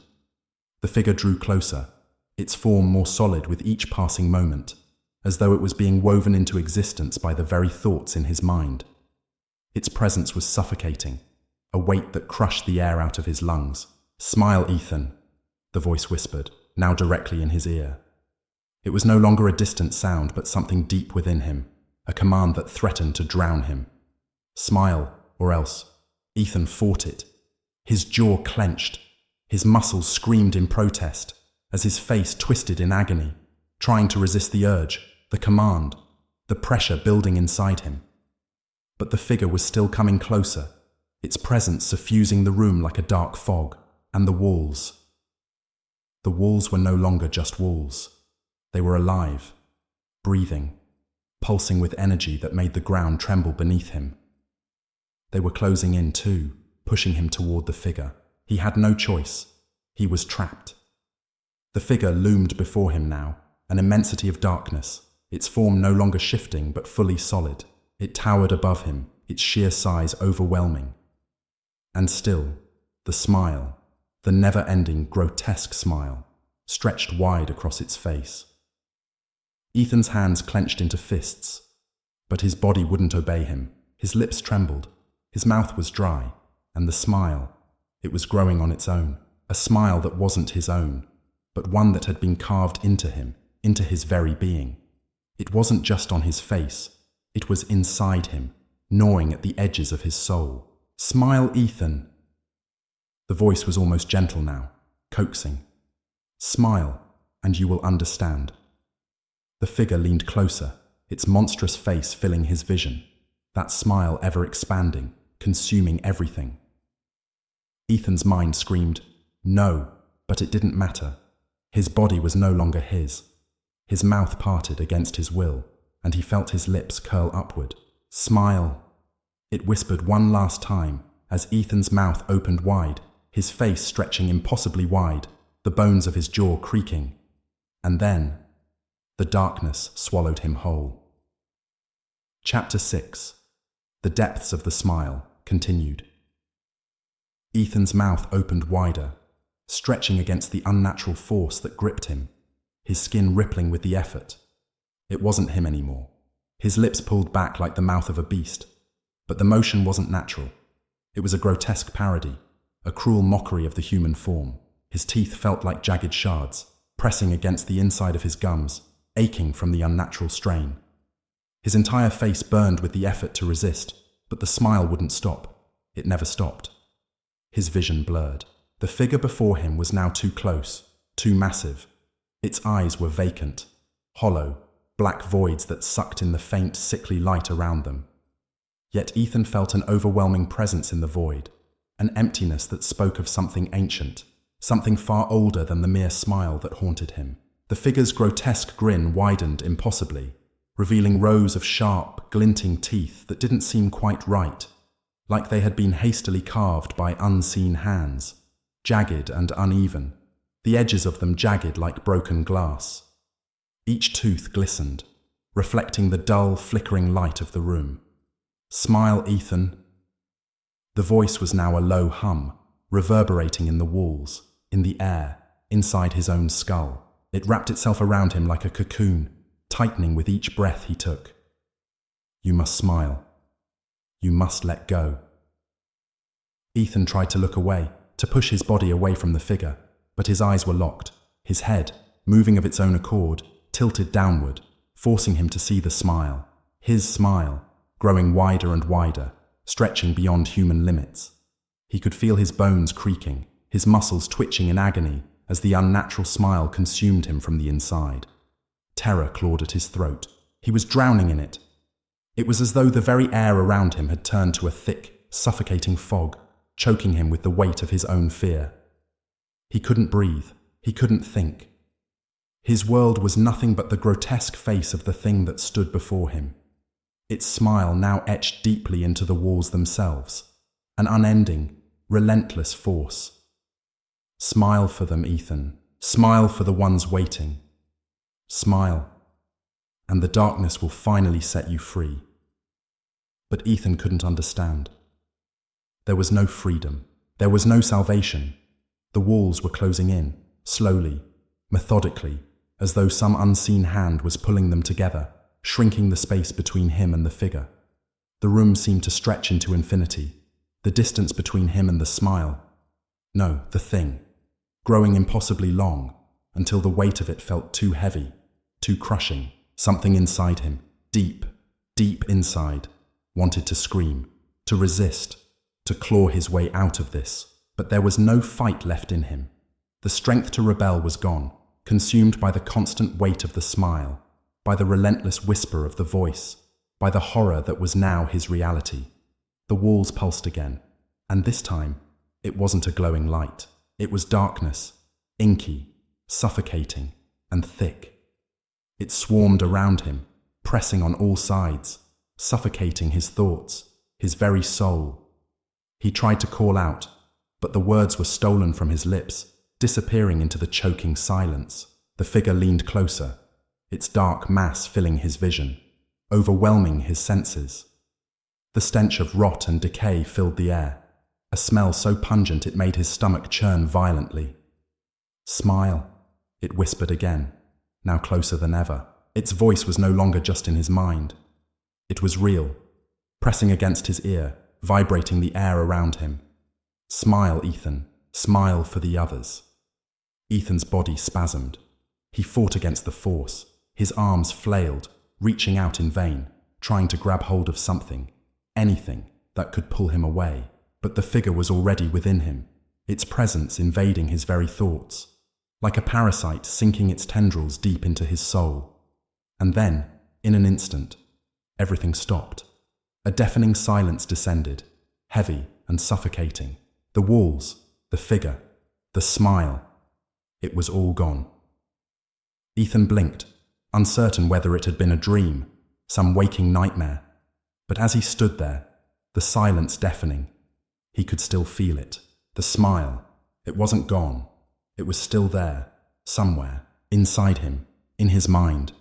A: The figure drew closer, its form more solid with each passing moment, as though it was being woven into existence by the very thoughts in his mind. Its presence was suffocating, a weight that crushed the air out of his lungs. "Smile, Ethan," the voice whispered, now directly in his ear. It was no longer a distant sound, but something deep within him, a command that threatened to drown him. Smile, or else. Ethan fought it. His jaw clenched, his muscles screamed in protest, as his face twisted in agony, trying to resist the urge, the command, the pressure building inside him. But the figure was still coming closer, its presence suffusing the room like a dark fog, and the walls. The walls were no longer just walls. They were alive, breathing, pulsing with energy that made the ground tremble beneath him. They were closing in too, pushing him toward the figure. He had no choice. He was trapped. The figure loomed before him now, an immensity of darkness, its form no longer shifting but fully solid. It towered above him, its sheer size overwhelming. And still, the smile, the never-ending, grotesque smile, stretched wide across its face. Ethan's hands clenched into fists, but his body wouldn't obey him. His lips trembled, his mouth was dry, and the smile, it was growing on its own. A smile that wasn't his own, but one that had been carved into him, into his very being. It wasn't just on his face, it was inside him, gnawing at the edges of his soul. "Smile, Ethan." The voice was almost gentle now, coaxing. "Smile, and you will understand." The figure leaned closer, its monstrous face filling his vision, that smile ever expanding, consuming everything. Ethan's mind screamed, "No," but it didn't matter. His body was no longer his. His mouth parted against his will, and he felt his lips curl upward. "Smile," it whispered one last time, as Ethan's mouth opened wide, his face stretching impossibly wide, the bones of his jaw creaking. And then, the darkness swallowed him whole. Chapter 6. The Depths of the Smile, continued. Ethan's mouth opened wider, stretching against the unnatural force that gripped him, his skin rippling with the effort. It wasn't him anymore. His lips pulled back like the mouth of a beast, but the motion wasn't natural. It was a grotesque parody, a cruel mockery of the human form. His teeth felt like jagged shards, pressing against the inside of his gums, aching from the unnatural strain. His entire face burned with the effort to resist, but the smile wouldn't stop. It never stopped. His vision blurred. The figure before him was now too close, too massive. Its eyes were vacant, hollow, black voids that sucked in the faint, sickly light around them. Yet Ethan felt an overwhelming presence in the void, an emptiness that spoke of something ancient, something far older than the mere smile that haunted him. The figure's grotesque grin widened impossibly, revealing rows of sharp, glinting teeth that didn't seem quite right, like they had been hastily carved by unseen hands, jagged and uneven, the edges of them jagged like broken glass. Each tooth glistened, reflecting the dull, flickering light of the room. "Smile, Ethan." The voice was now a low hum, reverberating in the walls, in the air, inside his own skull. It wrapped itself around him like a cocoon, tightening with each breath he took. "You must smile. You must let go." Ethan tried to look away, to push his body away from the figure, but his eyes were locked. His head, moving of its own accord, tilted downward, forcing him to see the smile. His smile, growing wider and wider, stretching beyond human limits. He could feel his bones creaking, his muscles twitching in agony as the unnatural smile consumed him from the inside. Terror clawed at his throat. He was drowning in it. It was as though the very air around him had turned to a thick, suffocating fog, choking him with the weight of his own fear. He couldn't breathe. He couldn't think. His world was nothing but the grotesque face of the thing that stood before him. Its smile now etched deeply into the walls themselves, an unending, relentless force. "Smile for them, Ethan. Smile for the ones waiting. Smile, and the darkness will finally set you free." But Ethan couldn't understand. There was no freedom. There was no salvation. The walls were closing in, slowly, methodically, as though some unseen hand was pulling them together, shrinking the space between him and the figure. The room seemed to stretch into infinity, the distance between him and the smile. No, the thing, growing impossibly long, until the weight of it felt too heavy, too crushing. Something inside him, deep, deep inside, wanted to scream, to resist, to claw his way out of this. But there was no fight left in him. The strength to rebel was gone, consumed by the constant weight of the smile, by the relentless whisper of the voice, by the horror that was now his reality. The walls pulsed again, and this time, it wasn't a glowing light. It was darkness, inky, suffocating, and thick. It swarmed around him, pressing on all sides, suffocating his thoughts, his very soul. He tried to call out, but the words were stolen from his lips, disappearing into the choking silence. The figure leaned closer, its dark mass filling his vision, overwhelming his senses. The stench of rot and decay filled the air, a smell so pungent it made his stomach churn violently. "Smile," it whispered again, now closer than ever. Its voice was no longer just in his mind. It was real, pressing against his ear, vibrating the air around him. "Smile, Ethan. Smile for the others." Ethan's body spasmed. He fought against the force. His arms flailed, reaching out in vain, trying to grab hold of something, anything that could pull him away. But the figure was already within him, its presence invading his very thoughts, like a parasite sinking its tendrils deep into his soul. And then, in an instant, everything stopped. A deafening silence descended, heavy and suffocating. The walls, the figure, the smile, it was all gone. Ethan blinked, uncertain whether it had been a dream, some waking nightmare. But as he stood there, the silence deafening, he could still feel it. The smile, it wasn't gone. It was still there, somewhere, inside him, in his mind.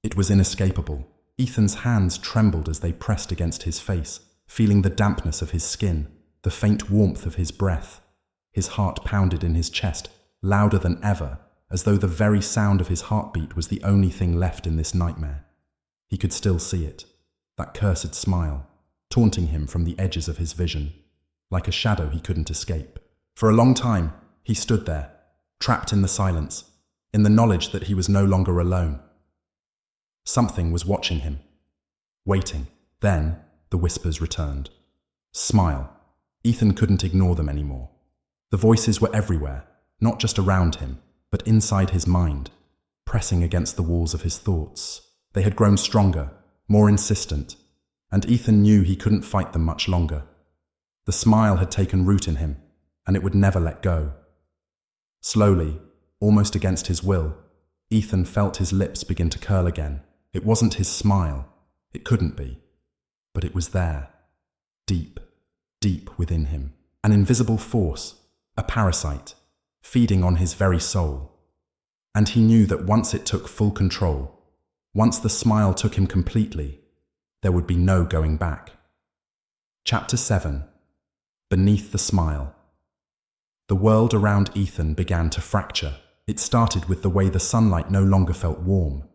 A: It was inescapable. Ethan's hands trembled as they pressed against his face, feeling the dampness of his skin, the faint warmth of his breath. His heart pounded in his chest, louder than ever, as though the very sound of his heartbeat was the only thing left in this nightmare. He could still see it, that cursed smile, taunting him from the edges of his vision, like a shadow he couldn't escape. For a long time, he stood there, trapped in the silence, in the knowledge that he was no longer alone. Something was watching him, waiting. Then, the whispers returned. Smile. Ethan couldn't ignore them anymore. The voices were everywhere, not just around him, but inside his mind, pressing against the walls of his thoughts. They had grown stronger, more insistent, and Ethan knew he couldn't fight them much longer. The smile had taken root in him, and it would never let go. Slowly, almost against his will, Ethan felt his lips begin to curl again. It wasn't his smile. It couldn't be. But it was there, deep, deep within him. An invisible force, a parasite, feeding on his very soul. And he knew that once it took full control, once the smile took him completely, there would be no going back. Chapter 7. Beneath the Smile. The world around Ethan began to fracture. It started with the way the sunlight no longer felt warm.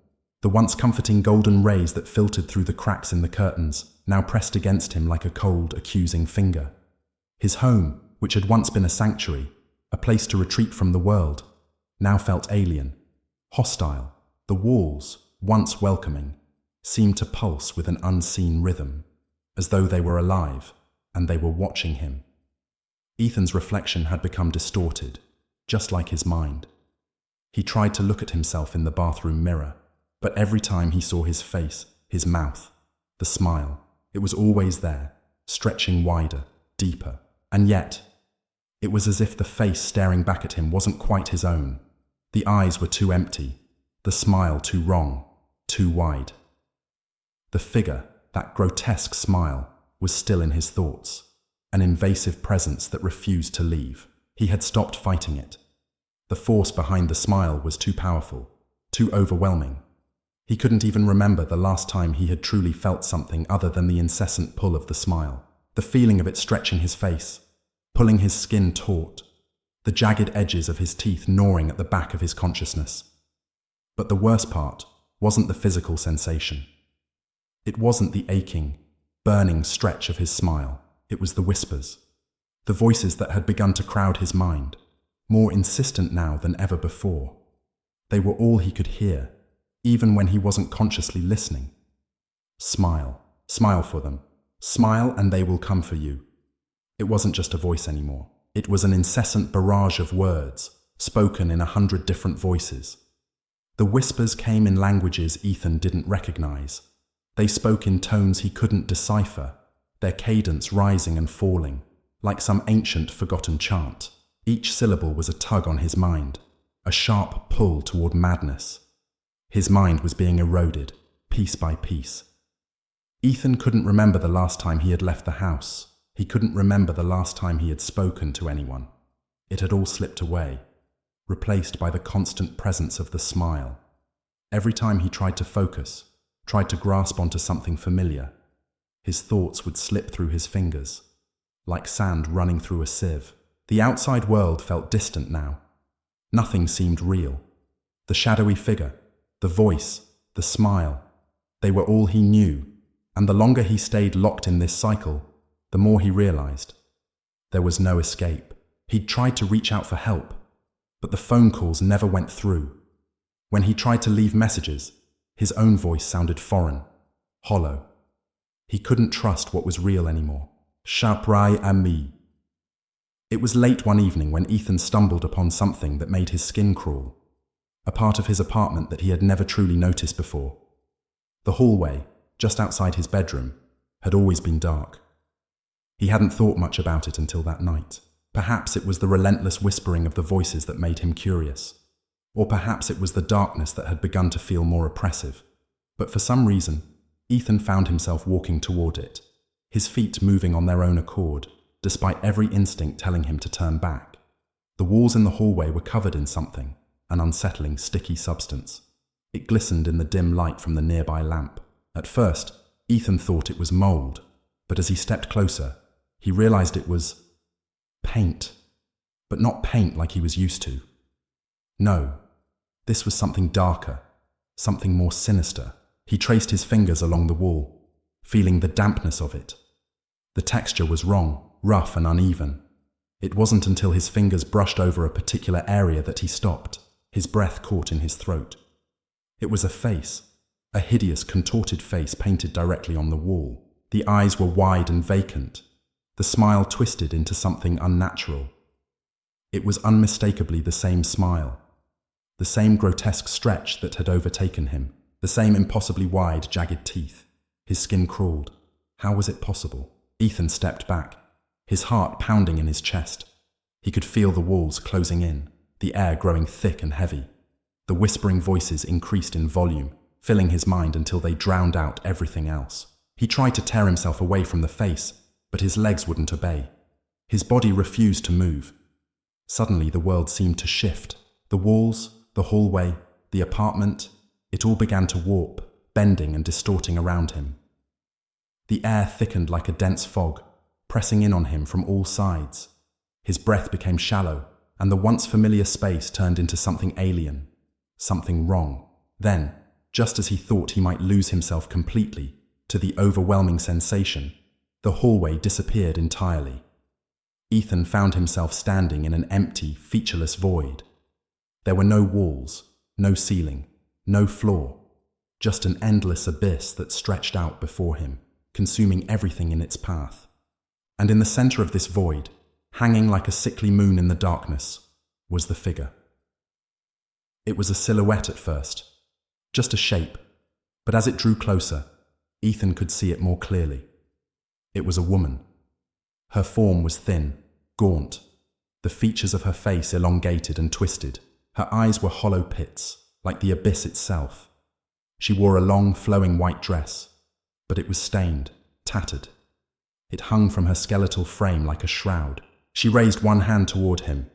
A: The once comforting golden rays that filtered through the cracks in the curtains now pressed against him like a cold, accusing finger. His home, which had once been a sanctuary, a place to retreat from the world, now felt alien, hostile. The walls, once welcoming, seemed to pulse with an unseen rhythm, as though they were alive and they were watching him. Ethan's reflection had become distorted, just like his mind. He tried to look at himself in the bathroom mirror, but every time he saw his face, his mouth, the smile, it was always there, stretching wider, deeper. And yet, it was as if the face staring back at him wasn't quite his own. The eyes were too empty, the smile too wrong, too wide. The figure, that grotesque smile, was still in his thoughts, an invasive presence that refused to leave. He had stopped fighting it. The force behind the smile was too powerful, too overwhelming. He couldn't even remember the last time he had truly felt something other than the incessant pull of the smile, the feeling of it stretching his face, pulling his skin taut, the jagged edges of his teeth gnawing at the back of his consciousness. But the worst part wasn't the physical sensation. It wasn't the aching, burning stretch of his smile. It was the whispers, the voices that had begun to crowd his mind, more insistent now than ever before. They were all he could hear, even when he wasn't consciously listening. Smile, smile for them. Smile and they will come for you. It wasn't just a voice anymore. It was an incessant barrage of words, spoken in 100 different voices. The whispers came in languages Ethan didn't recognize. They spoke in tones he couldn't decipher, their cadence rising and falling, like some ancient forgotten chant. Each syllable was a tug on his mind, a sharp pull toward madness. His mind was being eroded, piece by piece. Ethan couldn't remember the last time he had left the house. He couldn't remember the last time he had spoken to anyone. It had all slipped away, replaced by the constant presence of the smile. Every time he tried to focus, tried to grasp onto something familiar, his thoughts would slip through his fingers, like sand running through a sieve. The outside world felt distant now. Nothing seemed real. The shadowy figure, the voice, the smile, they were all he knew, and the longer he stayed locked in this cycle, the more he realized. There was no escape. He'd tried to reach out for help, but the phone calls never went through. When he tried to leave messages, his own voice sounded foreign, hollow. He couldn't trust what was real anymore. Chaprai ami. It was late one evening when Ethan stumbled upon something that made his skin crawl, a part of his apartment that he had never truly noticed before. The hallway, just outside his bedroom, had always been dark. He hadn't thought much about it until that night. Perhaps it was the relentless whispering of the voices that made him curious. Or perhaps it was the darkness that had begun to feel more oppressive. But for some reason, Ethan found himself walking toward it, his feet moving on their own accord, despite every instinct telling him to turn back. The walls in the hallway were covered in something, an unsettling, sticky substance. It glistened in the dim light from the nearby lamp, At first, Ethan thought it was mold, but as he stepped closer, he realized it was paint. But not paint like he was used to. No, this was something darker, something more sinister. He traced his fingers along the wall, feeling the dampness of it. The texture was wrong, rough and uneven. It wasn't until his fingers brushed over a particular area that he stopped, his breath caught in his throat. It was a face, a hideous, contorted face painted directly on the wall. The eyes were wide and vacant, the smile twisted into something unnatural. It was unmistakably the same smile, the same grotesque stretch that had overtaken him, the same impossibly wide, jagged teeth. His skin crawled. How was it possible? Ethan stepped back, his heart pounding in his chest. He could feel the walls closing in, the air growing thick and heavy. The whispering voices increased in volume, filling his mind until they drowned out everything else. He tried to tear himself away from the face, but his legs wouldn't obey. His body refused to move. Suddenly the world seemed to shift. The walls, the hallway, the apartment, it all began to warp, bending and distorting around him. The air thickened like a dense fog, pressing in on him from all sides. His breath became shallow, and the once familiar space turned into something alien, something wrong. Then, just as he thought he might lose himself completely, to the overwhelming sensation, the hallway disappeared entirely. Ethan found himself standing in an empty, featureless void. There were no walls, no ceiling, no floor, just an endless abyss that stretched out before him, consuming everything in its path. And in the center of this void, hanging like a sickly moon in the darkness, was the figure. It was a silhouette at first, just a shape, but as it drew closer, Ethan could see it more clearly. It was a woman. Her form was thin, gaunt, the features of her face elongated and twisted. Her eyes were hollow pits, like the abyss itself. She wore a long, flowing white dress, but it was stained, tattered. It hung from her skeletal frame like a shroud. She raised one hand toward him.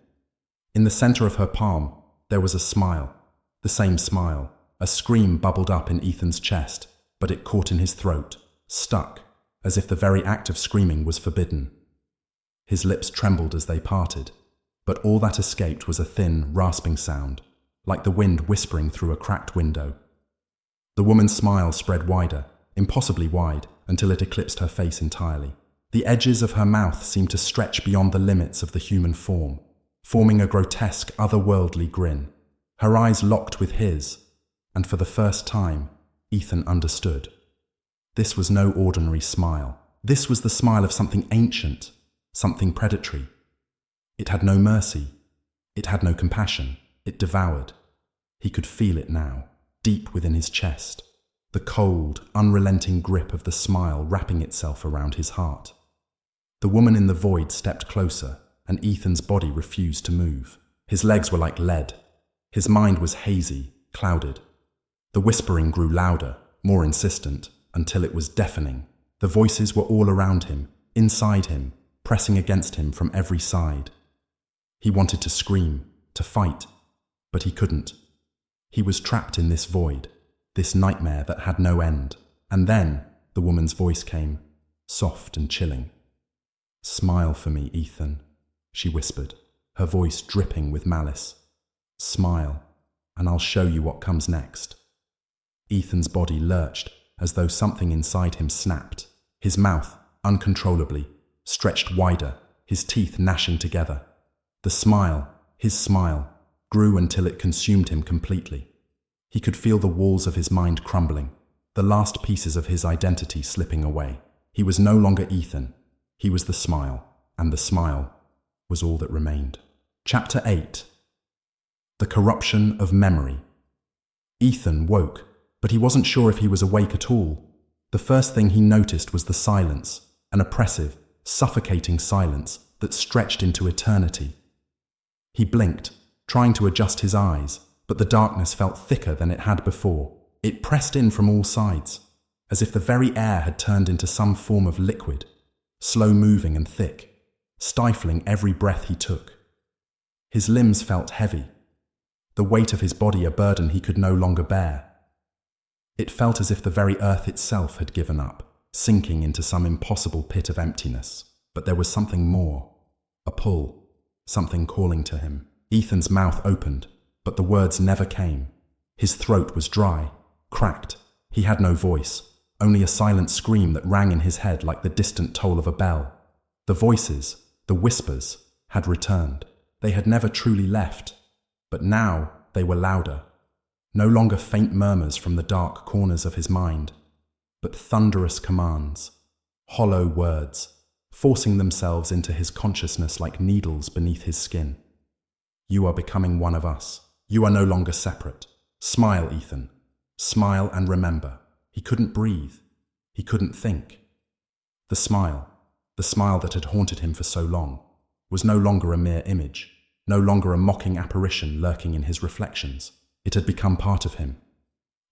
A: In the center of her palm, there was a smile, the same smile. A scream bubbled up in Ethan's chest, but it caught in his throat, stuck, as if the very act of screaming was forbidden. His lips trembled as they parted, but all that escaped was a thin, rasping sound, like the wind whispering through a cracked window. The woman's smile spread wider, impossibly wide, until it eclipsed her face entirely. The edges of her mouth seemed to stretch beyond the limits of the human form, forming a grotesque, otherworldly grin. Her eyes locked with his, and for the first time, Ethan understood. This was no ordinary smile. This was the smile of something ancient, something predatory. It had no mercy. It had no compassion. It devoured. He could feel it now, deep within his chest, the cold, unrelenting grip of the smile wrapping itself around his heart. The woman in the void stepped closer, and Ethan's body refused to move. His legs were like lead. His mind was hazy, clouded. The whispering grew louder, more insistent, until it was deafening. The voices were all around him, inside him, pressing against him from every side. He wanted to scream, to fight, but he couldn't. He was trapped in this void, this nightmare that had no end. And then the woman's voice came, soft and chilling. "Smile for me, Ethan," she whispered, her voice dripping with malice. "Smile, and I'll show you what comes next." Ethan's body lurched, as though something inside him snapped. His mouth, uncontrollably, stretched wider, his teeth gnashing together. The smile, his smile, grew until it consumed him completely. He could feel the walls of his mind crumbling, the last pieces of his identity slipping away. He was no longer Ethan. He was the smile, and the smile was all that remained. Chapter 8. The Corruption of Memory. Ethan woke, but he wasn't sure if he was awake at all. The first thing he noticed was the silence, an oppressive, suffocating silence that stretched into eternity. He blinked, trying to adjust his eyes, but the darkness felt thicker than it had before. It pressed in from all sides, as if the very air had turned into some form of liquid, slow-moving and thick, stifling every breath he took. His limbs felt heavy, the weight of his body a burden he could no longer bear. It felt as if the very earth itself had given up, sinking into some impossible pit of emptiness. But there was something more. A pull. Something calling to him. Ethan's mouth opened, but the words never came. His throat was dry, cracked. He had no voice, only a silent scream that rang in his head like the distant toll of a bell. The voices, the whispers, had returned. They had never truly left, but now they were louder. No longer faint murmurs from the dark corners of his mind, but thunderous commands, hollow words, forcing themselves into his consciousness like needles beneath his skin. You are becoming one of us. You are no longer separate. Smile, Ethan. Smile and remember. He couldn't breathe. He couldn't think. The smile that had haunted him for so long, was no longer a mere image, no longer a mocking apparition lurking in his reflections. It had become part of him.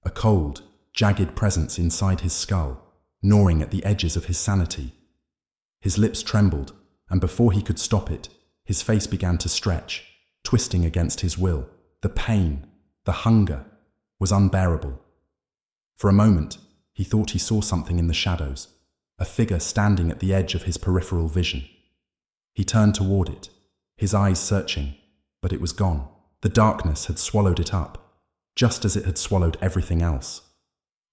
A: A cold, jagged presence inside his skull, gnawing at the edges of his sanity. His lips trembled, and before he could stop it, his face began to stretch, twisting against his will. The pain, the hunger, was unbearable. For a moment, he thought he saw something in the shadows, a figure standing at the edge of his peripheral vision. He turned toward it, his eyes searching, but it was gone. The darkness had swallowed it up, just as it had swallowed everything else.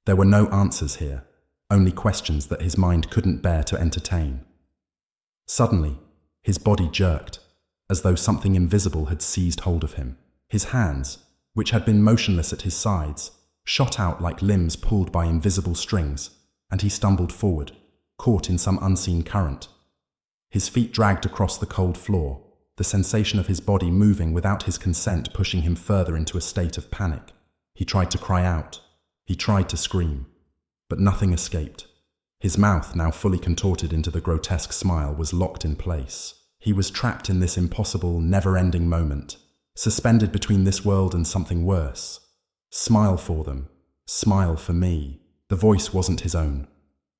A: There were no answers here, only questions that his mind couldn't bear to entertain. Suddenly, his body jerked, as though something invisible had seized hold of him. His hands, which had been motionless at his sides, shot out like limbs pulled by invisible strings, and he stumbled forward, caught in some unseen current. His feet dragged across the cold floor, the sensation of his body moving without his consent pushing him further into a state of panic. He tried to cry out. He tried to scream, but nothing escaped. His mouth, now fully contorted into the grotesque smile, was locked in place. He was trapped in this impossible, never-ending moment, suspended between this world and something worse. Smile for them. Smile for me. The voice wasn't his own.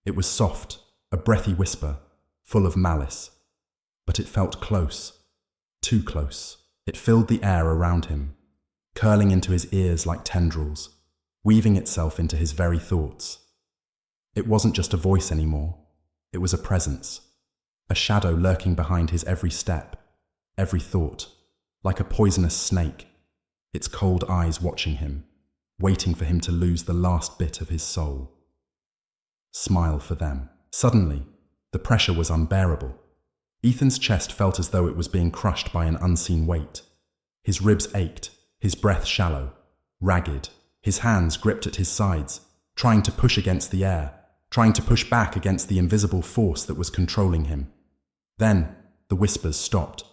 A: It was soft, a breathy whisper, full of malice. But it felt close. Too close. It filled the air around him, curling into his ears like tendrils, weaving itself into his very thoughts. It wasn't just a voice anymore. It was a presence, a shadow lurking behind his every step, every thought, like a poisonous snake, its cold eyes watching him, waiting for him to lose the last bit of his soul. Smile for them. Suddenly, the pressure was unbearable. Ethan's chest felt as though it was being crushed by an unseen weight. His ribs ached, his breath shallow, ragged. His hands gripped at his sides, trying to push against the air, trying to push back against the invisible force that was controlling him. Then, the whispers stopped,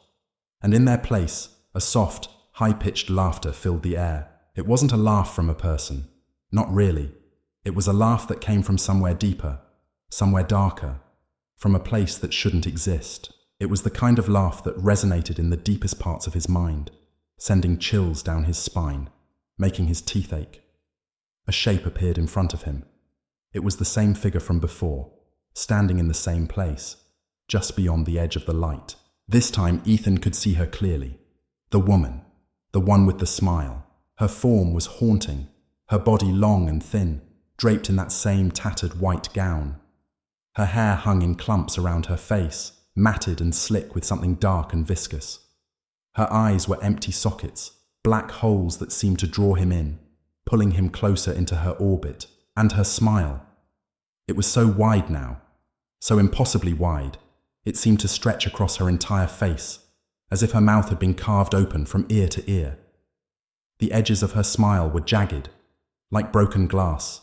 A: and in their place, a soft, high-pitched laughter filled the air. It wasn't a laugh from a person. Not really. It was a laugh that came from somewhere deeper, somewhere darker, from a place that shouldn't exist. It was the kind of laugh that resonated in the deepest parts of his mind, sending chills down his spine, making his teeth ache. A shape appeared in front of him. It was the same figure from before, standing in the same place, just beyond the edge of the light. This time Ethan could see her clearly. The woman, the one with the smile. Her form was haunting, her body long and thin, draped in that same tattered white gown. Her hair hung in clumps around her face, matted and slick with something dark and viscous. Her eyes were empty sockets, black holes that seemed to draw him in, pulling him closer into her orbit. And her smile. It was so wide now, so impossibly wide, it seemed to stretch across her entire face, as if her mouth had been carved open from ear to ear. The edges of her smile were jagged, like broken glass,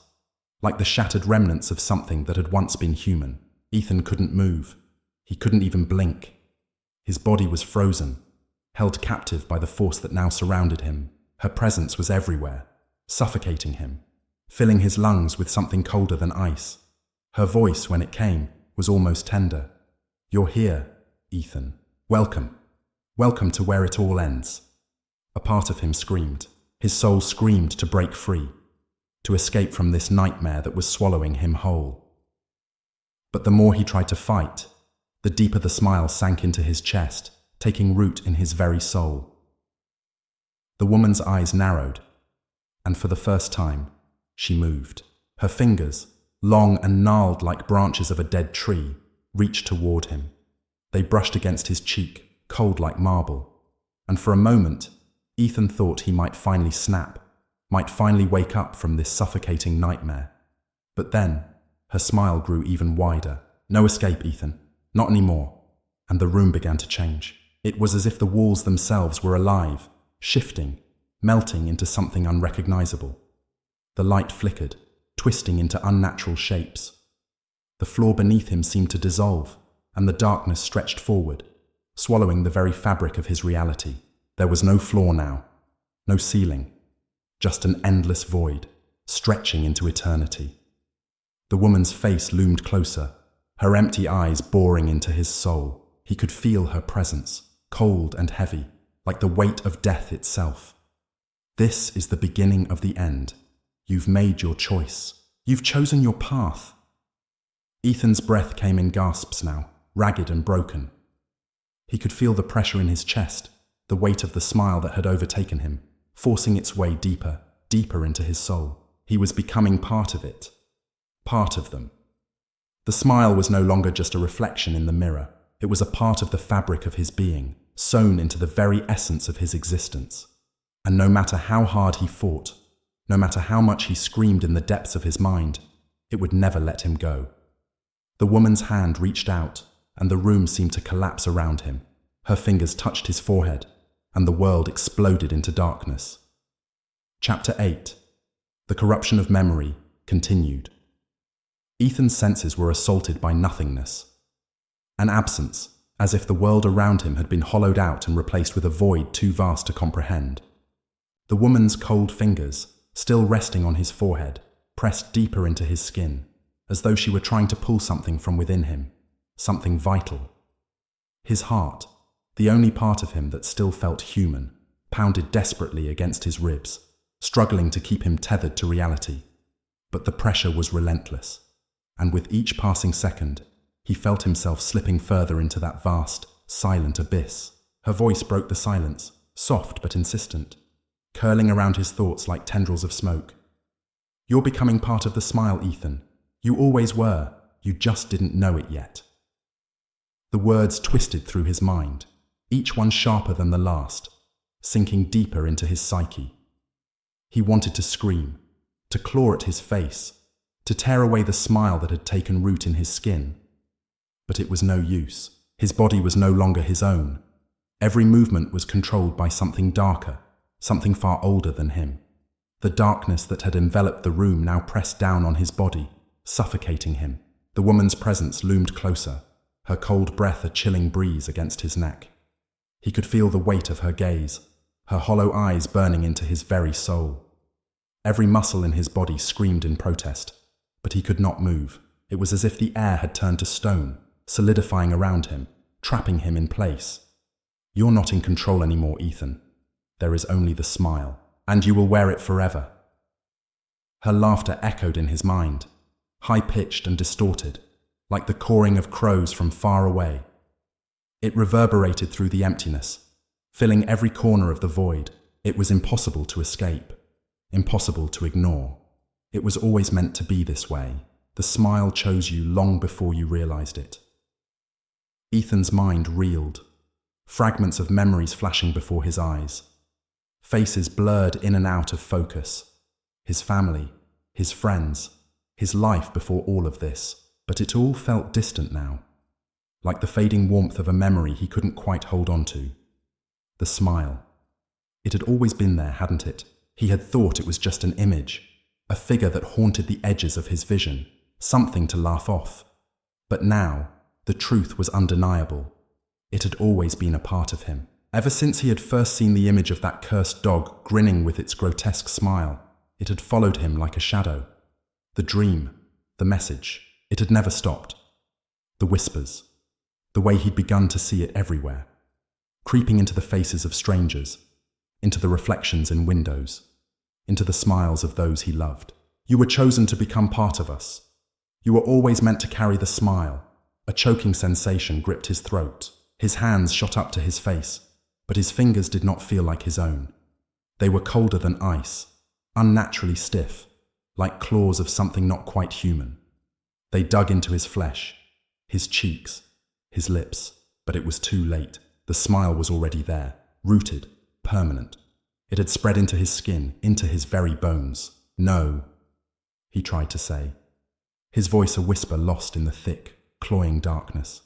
A: like the shattered remnants of something that had once been human. Ethan couldn't move. He couldn't even blink. His body was frozen, held captive by the force that now surrounded him. Her presence was everywhere, suffocating him, filling his lungs with something colder than ice. Her voice, when it came, was almost tender. You're here, Ethan. Welcome. Welcome to where it all ends. A part of him screamed. His soul screamed to break free, to escape from this nightmare that was swallowing him whole. But the more he tried to fight, the deeper the smile sank into his chest, taking root in his very soul. The woman's eyes narrowed, and for the first time, She moved. Her fingers, long and gnarled like branches of a dead tree, reached toward him. They brushed against his cheek, cold like marble. And for a moment, Ethan thought he might finally snap, might finally wake up from this suffocating nightmare. But then, her smile grew even wider. No escape, Ethan. Not anymore. And the room began to change. It was as if the walls themselves were alive, shifting, melting into something unrecognizable. The light flickered, twisting into unnatural shapes. The floor beneath him seemed to dissolve, and the darkness stretched forward, swallowing the very fabric of his reality. There was no floor now, no ceiling, just an endless void, stretching into eternity. The woman's face loomed closer, her empty eyes boring into his soul. He could feel her presence, cold and heavy, like the weight of death itself. This is the beginning of the end. You've made your choice. You've chosen your path. Ethan's breath came in gasps now, ragged and broken. He could feel the pressure in his chest, the weight of the smile that had overtaken him, forcing its way deeper, deeper into his soul. He was becoming part of it. Part of them. The smile was no longer just a reflection in the mirror. It was a part of the fabric of his being, sewn into the very essence of his existence. And no matter how hard he fought, no matter how much he screamed in the depths of his mind, it would never let him go. The woman's hand reached out, and the room seemed to collapse around him. Her fingers touched his forehead, and the world exploded into darkness. Chapter 8. The corruption of memory continued. Ethan's senses were assaulted by nothingness. An absence, as if the world around him had been hollowed out and replaced with a void too vast to comprehend. The woman's cold fingers, still resting on his forehead, pressed deeper into his skin, as though she were trying to pull something from within him, something vital. His heart, the only part of him that still felt human, pounded desperately against his ribs, struggling to keep him tethered to reality. But the pressure was relentless, and with each passing second, he felt himself slipping further into that vast, silent abyss. Her voice broke the silence, soft but insistent, curling around his thoughts like tendrils of smoke. You're becoming part of the smile, Ethan. You always were. You just didn't know it yet. The words twisted through his mind, each one sharper than the last, sinking deeper into his psyche. He wanted to scream, to claw at his face, to tear away the smile that had taken root in his skin. But it was no use. His body was no longer his own. Every movement was controlled by something darker, something far older than him. The darkness that had enveloped the room now pressed down on his body, suffocating him. The woman's presence loomed closer, her cold breath a chilling breeze against his neck. He could feel the weight of her gaze, her hollow eyes burning into his very soul. Every muscle in his body screamed in protest, but he could not move. It was as if the air had turned to stone, solidifying around him, trapping him in place. You're not in control anymore, Ethan. There is only the smile, and you will wear it forever. Her laughter echoed in his mind, high-pitched and distorted, like the cawing of crows from far away. It reverberated through the emptiness, filling every corner of the void. It was impossible to escape, impossible to ignore. It was always meant to be this way. The smile chose you long before you realized it. Ethan's mind reeled, fragments of memories flashing before his eyes. Faces blurred in and out of focus. His family, his friends, his life before all of this. But it all felt distant now, like the fading warmth of a memory he couldn't quite hold on to. The smile. It had always been there, hadn't it? He had thought it was just an image, a figure that haunted the edges of his vision, something to laugh off. But now, the truth was undeniable. It had always been a part of him. Ever since he had first seen the image of that cursed dog grinning with its grotesque smile, it had followed him like a shadow. The dream, the message, it had never stopped. The whispers, the way he'd begun to see it everywhere, creeping into the faces of strangers, into the reflections in windows, into the smiles of those he loved. You were chosen to become part of us. You were always meant to carry the smile. A choking sensation gripped his throat. His hands shot up to his face, but his fingers did not feel like his own. They were colder than ice, unnaturally stiff, like claws of something not quite human. They dug into his flesh, his cheeks, his lips, but it was too late. The smile was already there, rooted, permanent. It had spread into his skin, into his very bones. "No," he tried to say, his voice a whisper lost in the thick, cloying darkness.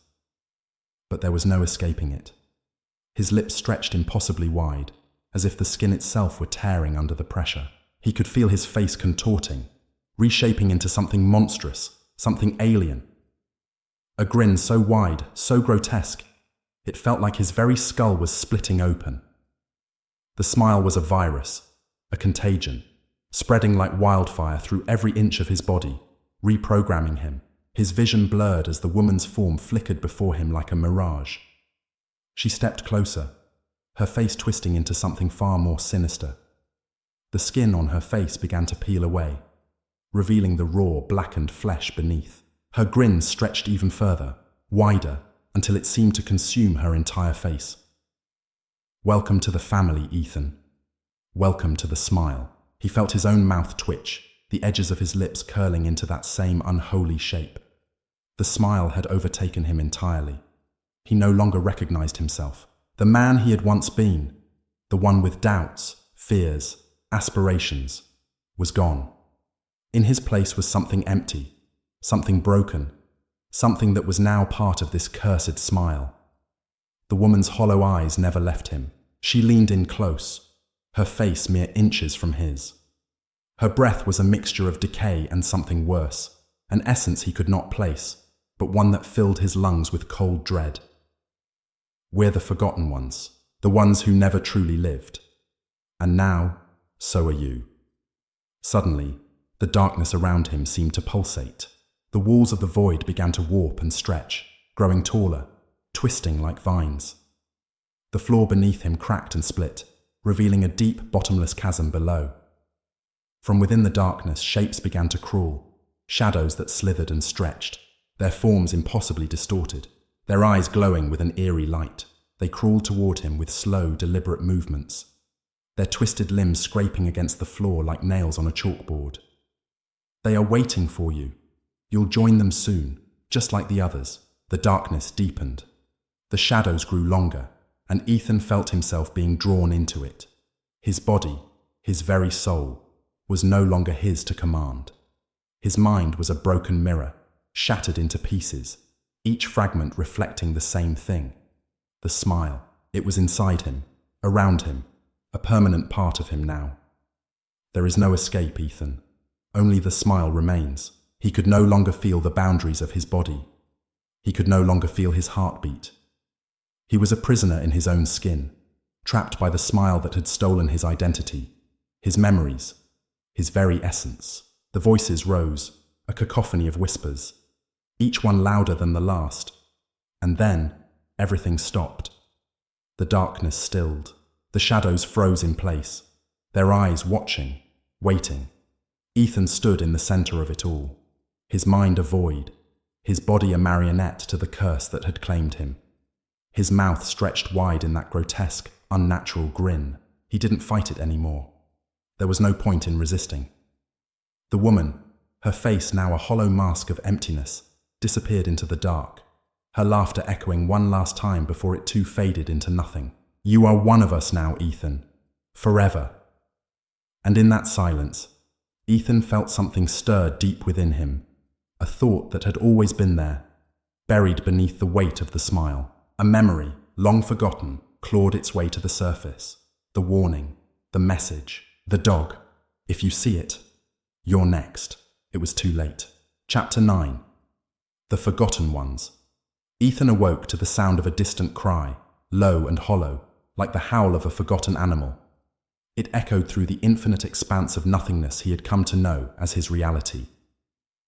A: But there was no escaping it. His lips stretched impossibly wide, as if the skin itself were tearing under the pressure. He could feel his face contorting, reshaping into something monstrous, something alien. A grin so wide, so grotesque, it felt like his very skull was splitting open. The smile was a virus, a contagion, spreading like wildfire through every inch of his body, reprogramming him. His vision blurred as the woman's form flickered before him like a mirage. She stepped closer, her face twisting into something far more sinister. The skin on her face began to peel away, revealing the raw, blackened flesh beneath. Her grin stretched even further, wider, until it seemed to consume her entire face. "Welcome to the family, Ethan. Welcome to the smile." He felt his own mouth twitch, the edges of his lips curling into that same unholy shape. The smile had overtaken him entirely. He no longer recognized himself. The man he had once been, the one with doubts, fears, aspirations, was gone. In his place was something empty, something broken, something that was now part of this cursed smile. The woman's hollow eyes never left him. She leaned in close, her face mere inches from his. Her breath was a mixture of decay and something worse, an essence he could not place, but one that filled his lungs with cold dread. "We're the forgotten ones, the ones who never truly lived. And now, so are you." Suddenly, the darkness around him seemed to pulsate. The walls of the void began to warp and stretch, growing taller, twisting like vines. The floor beneath him cracked and split, revealing a deep, bottomless chasm below. From within the darkness, shapes began to crawl, shadows that slithered and stretched, their forms impossibly distorted, their eyes glowing with an eerie light. They crawled toward him with slow, deliberate movements, their twisted limbs scraping against the floor like nails on a chalkboard. "They are waiting for you. You'll join them soon, just like the others." The darkness deepened. The shadows grew longer, and Ethan felt himself being drawn into it. His body, his very soul, was no longer his to command. His mind was a broken mirror, shattered into pieces, each fragment reflecting the same thing. The smile. It was inside him, around him, a permanent part of him now. There is no escape, Ethan. Only the smile remains. He could no longer feel the boundaries of his body. He could no longer feel his heartbeat. He was a prisoner in his own skin, trapped by the smile that had stolen his identity, his memories, his very essence. The voices rose, a cacophony of whispers, each one louder than the last. And then, everything stopped. The darkness stilled. The shadows froze in place, their eyes watching, waiting. Ethan stood in the center of it all, his mind a void, his body a marionette to the curse that had claimed him. His mouth stretched wide in that grotesque, unnatural grin. He didn't fight it anymore. There was no point in resisting. The woman, her face now a hollow mask of emptiness, disappeared into the dark, her laughter echoing one last time before it too faded into nothing. "You are one of us now, Ethan. Forever." And in that silence, Ethan felt something stir deep within him, a thought that had always been there, buried beneath the weight of the smile. A memory, long forgotten, clawed its way to the surface. The warning, the message, the dog. If you see it, you're next. It was too late. Chapter 9. The Forgotten Ones. Ethan awoke to the sound of a distant cry, low and hollow, like the howl of a forgotten animal. It echoed through the infinite expanse of nothingness he had come to know as his reality.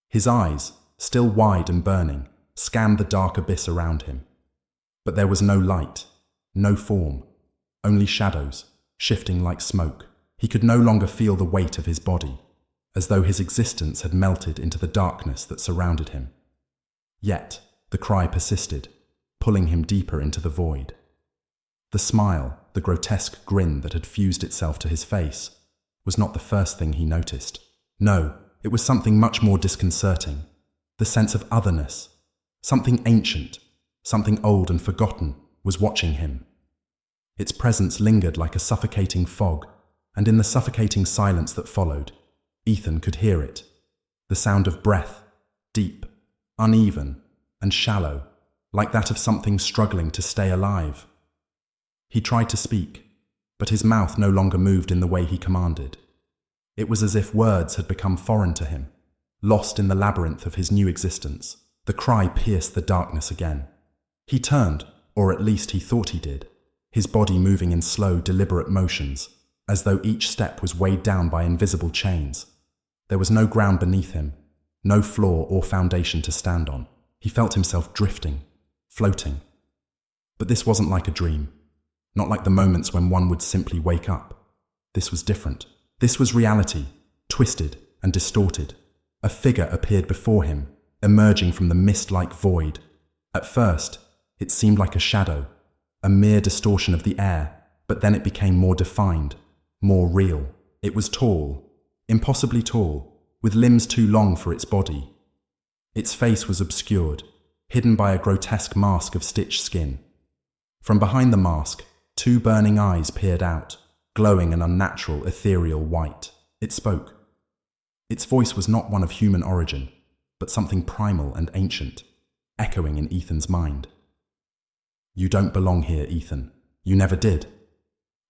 A: His eyes, still wide and burning, scanned the dark abyss around him. But there was no light, no form, only shadows, shifting like smoke. He could no longer feel the weight of his body, as though his existence had melted into the darkness that surrounded him. Yet, the cry persisted, pulling him deeper into the void. The smile, the grotesque grin that had fused itself to his face, was not the first thing he noticed. No, It was something much more disconcerting. The sense of otherness. Something ancient, something old and forgotten, was watching him. Its presence lingered like a suffocating fog, and in the suffocating silence that followed, Ethan could hear it. The sound of breath, deep, uneven, and shallow, like that of something struggling to stay alive. He tried to speak, but his mouth no longer moved in the way he commanded. It was as if words had become foreign to him, lost in the labyrinth of his new existence. The cry pierced the darkness again. He turned, or at least he thought he did, his body moving in slow, deliberate motions, as though each step was weighed down by invisible chains. There was no ground beneath him, no floor or foundation to stand on. He felt himself drifting, floating. But this wasn't like a dream, not like the moments when one would simply wake up. This was different. This was reality, twisted and distorted. A figure appeared before him, emerging from the mist-like void. At first, it seemed like a shadow, a mere distortion of the air, but then it became more defined, more real. It was tall, impossibly tall, with limbs too long for its body. Its face was obscured, hidden by a grotesque mask of stitched skin. From behind the mask, two burning eyes peered out, glowing an unnatural, ethereal white. It spoke. Its voice was not one of human origin, but something primal and ancient, echoing in Ethan's mind. "You don't belong here, Ethan. You never did."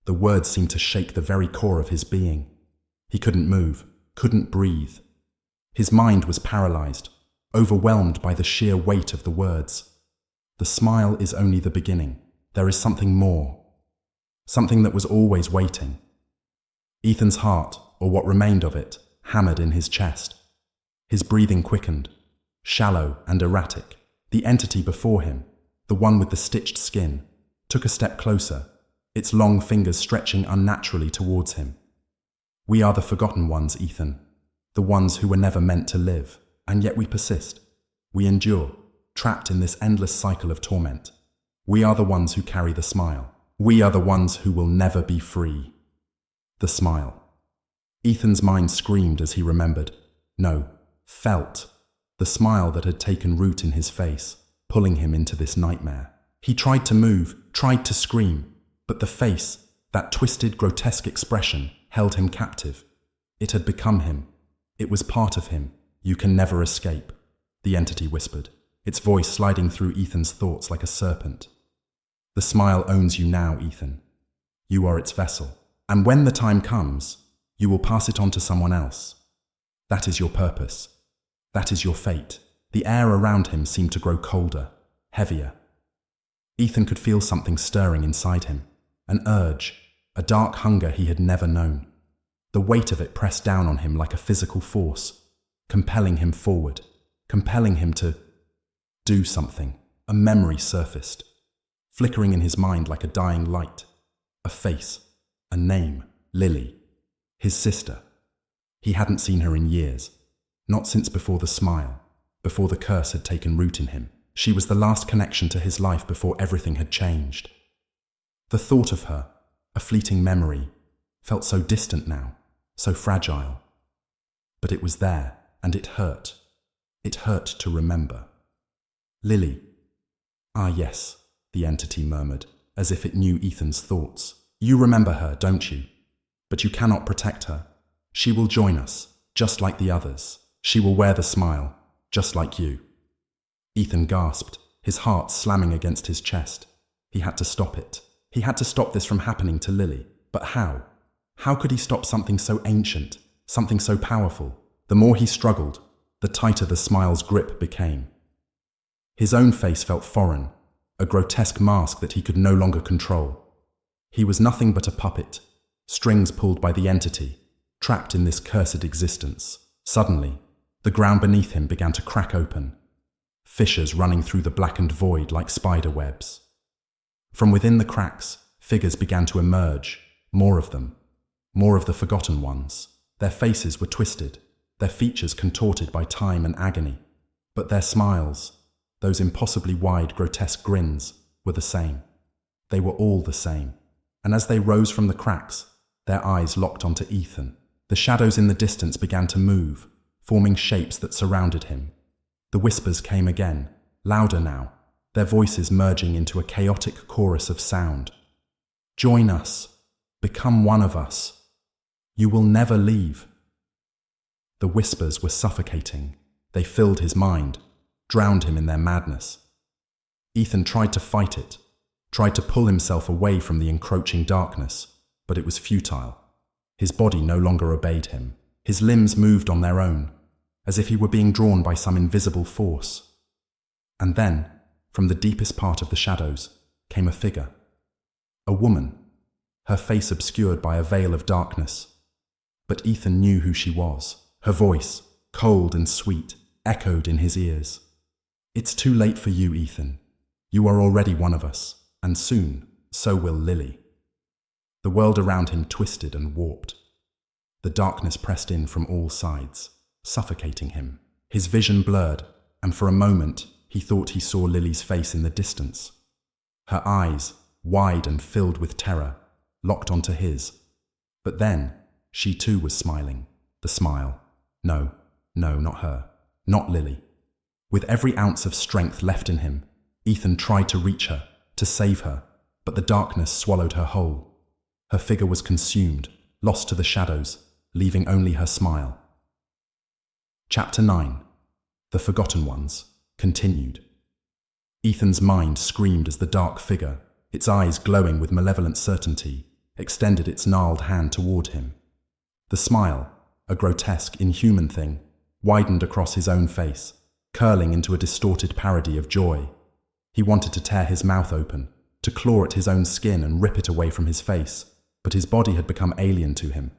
A: The words seemed to shake the very core of his being. He couldn't move, couldn't breathe. His mind was paralyzed, overwhelmed by the sheer weight of the words. The smile is only the beginning. There is something more. Something that was always waiting. Ethan's heart, or what remained of it, hammered in his chest. His breathing quickened, shallow and erratic. The entity before him, the one with the stitched skin, took a step closer, its long fingers stretching unnaturally towards him. "We are the forgotten ones, Ethan, the ones who were never meant to live, and yet we persist. We endure, trapped in this endless cycle of torment. We are the ones who carry the smile. We are the ones who will never be free." The smile. Ethan's mind screamed as he remembered, no, felt, the smile that had taken root in his face, pulling him into this nightmare. He tried to move, tried to scream, but the face, that twisted, grotesque expression, held him captive. It had become him. It was part of him. "You can never escape," the entity whispered, its voice sliding through Ethan's thoughts like a serpent. "The smile owns you now, Ethan. You are its vessel. And when the time comes, you will pass it on to someone else. That is your purpose. That is your fate." The air around him seemed to grow colder, heavier. Ethan could feel something stirring inside him, an urge, a dark hunger he had never known. The weight of it pressed down on him like a physical force, compelling him forward, compelling him to do something. A memory surfaced, flickering in his mind like a dying light. A face, a name, Lily, his sister. He hadn't seen her in years, not since before the smile, before the curse had taken root in him. She was the last connection to his life before everything had changed. The thought of her, a fleeting memory, felt so distant now, so fragile. But it was there, and it hurt. It hurt to remember. "Lily." "Ah, yes," the entity murmured, as if it knew Ethan's thoughts. "You remember her, don't you? But you cannot protect her. She will join us, just like the others. She will wear the smile, just like you." Ethan gasped, his heart slamming against his chest. He had to stop it. He had to stop this from happening to Lily. But how? How could he stop something so ancient, something so powerful? The more he struggled, the tighter the smile's grip became. His own face felt foreign, a grotesque mask that he could no longer control. He was nothing but a puppet, strings pulled by the entity, trapped in this cursed existence. Suddenly, the ground beneath him began to crack open, fissures running through the blackened void like spider webs. From within the cracks, figures began to emerge, more of them, more of the forgotten ones. Their faces were twisted, their features contorted by time and agony, but their smiles, those impossibly wide, grotesque grins, were the same. They were all the same. And as they rose from the cracks, their eyes locked onto Ethan. The shadows in the distance began to move, forming shapes that surrounded him. The whispers came again, louder now, their voices merging into a chaotic chorus of sound. Join us. Become one of us. You will never leave. The whispers were suffocating. They filled his mind, drowned him in their madness. Ethan tried to fight it, tried to pull himself away from the encroaching darkness, but it was futile. His body no longer obeyed him. His limbs moved on their own, as if he were being drawn by some invisible force. And then, from the deepest part of the shadows, came a figure. A woman, her face obscured by a veil of darkness. But Ethan knew who she was. Her voice, cold and sweet, echoed in his ears. It's too late for you, Ethan. You are already one of us, and soon, so will Lily. The world around him twisted and warped. The darkness pressed in from all sides, suffocating him. His vision blurred, and for a moment he thought he saw Lily's face in the distance. Her eyes, wide and filled with terror, locked onto his. But then, she too was smiling. The smile. No, not her. Not Lily. With every ounce of strength left in him, Ethan tried to reach her, to save her, but the darkness swallowed her whole. Her figure was consumed, lost to the shadows, leaving only her smile. Chapter 9. The Forgotten Ones, continued. Ethan's mind screamed as the dark figure, its eyes glowing with malevolent certainty, extended its gnarled hand toward him. The smile, a grotesque, inhuman thing, widened across his own face, curling into a distorted parody of joy. He wanted to tear his mouth open, to claw at his own skin and rip it away from his face, but his body had become alien to him.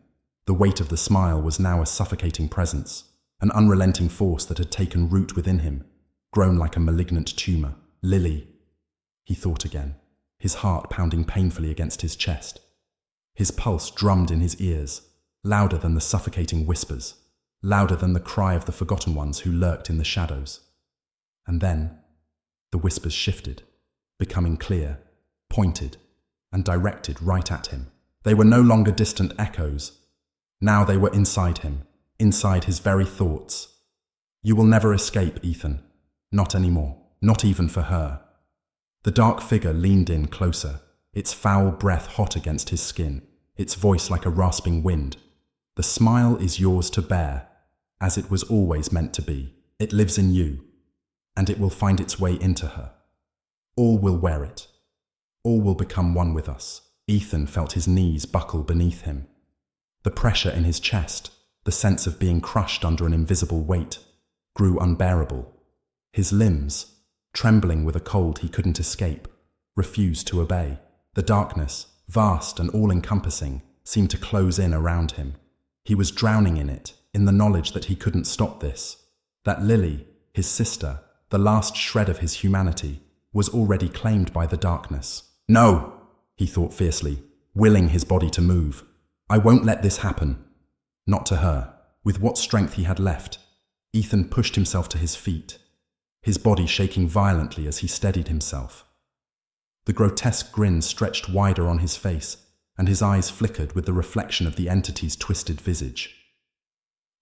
A: The weight of the smile was now a suffocating presence, an unrelenting force that had taken root within him, grown like a malignant tumor. Lily, he thought again, his heart pounding painfully against his chest. His pulse drummed in his ears, louder than the suffocating whispers, louder than the cry of the forgotten ones who lurked in the shadows. And then, the whispers shifted, becoming clear, pointed, and directed right at him. They were no longer distant echoes. Now they were inside him, inside his very thoughts. You will never escape, Ethan. Not anymore, not even for her. The dark figure leaned in closer, its foul breath hot against his skin, its voice like a rasping wind. The smile is yours to bear, as it was always meant to be. It lives in you, and it will find its way into her. All will wear it. All will become one with us. Ethan felt his knees buckle beneath him. The pressure in his chest, the sense of being crushed under an invisible weight, grew unbearable. His limbs, trembling with a cold he couldn't escape, refused to obey. The darkness, vast and all-encompassing, seemed to close in around him. He was drowning in it, in the knowledge that he couldn't stop this, that Lily, his sister, the last shred of his humanity, was already claimed by the darkness. No, he thought fiercely, willing his body to move. I won't let this happen. Not to her. With what strength he had left, Ethan pushed himself to his feet, his body shaking violently as he steadied himself. The grotesque grin stretched wider on his face, and his eyes flickered with the reflection of the entity's twisted visage.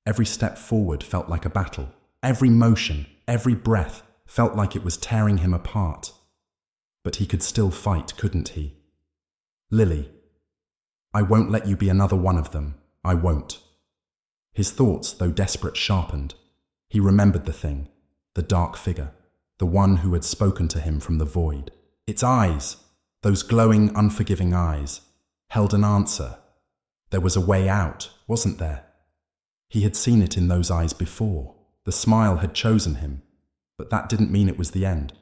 A: Every step forward felt like a battle. Every motion, every breath felt like it was tearing him apart. But he could still fight, couldn't he? Lily, I won't let you be another one of them. I won't. His thoughts, though desperate, sharpened. He remembered the thing, the dark figure, the one who had spoken to him from the void. Its eyes, those glowing, unforgiving eyes, held an answer. There was a way out, wasn't there? He had seen it in those eyes before. The smile had chosen him, but that didn't mean it was the end.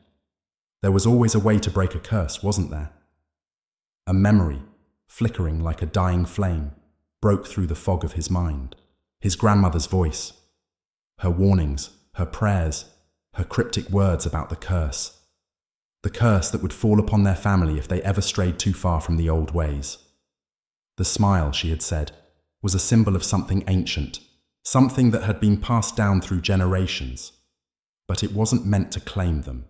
A: There was always a way to break a curse, wasn't there? A memory, flickering like a dying flame, broke through the fog of his mind. His grandmother's voice, her warnings, her prayers, her cryptic words about the curse. The curse that would fall upon their family if they ever strayed too far from the old ways. The smile, she had said, was a symbol of something ancient, something that had been passed down through generations. But it wasn't meant to claim them.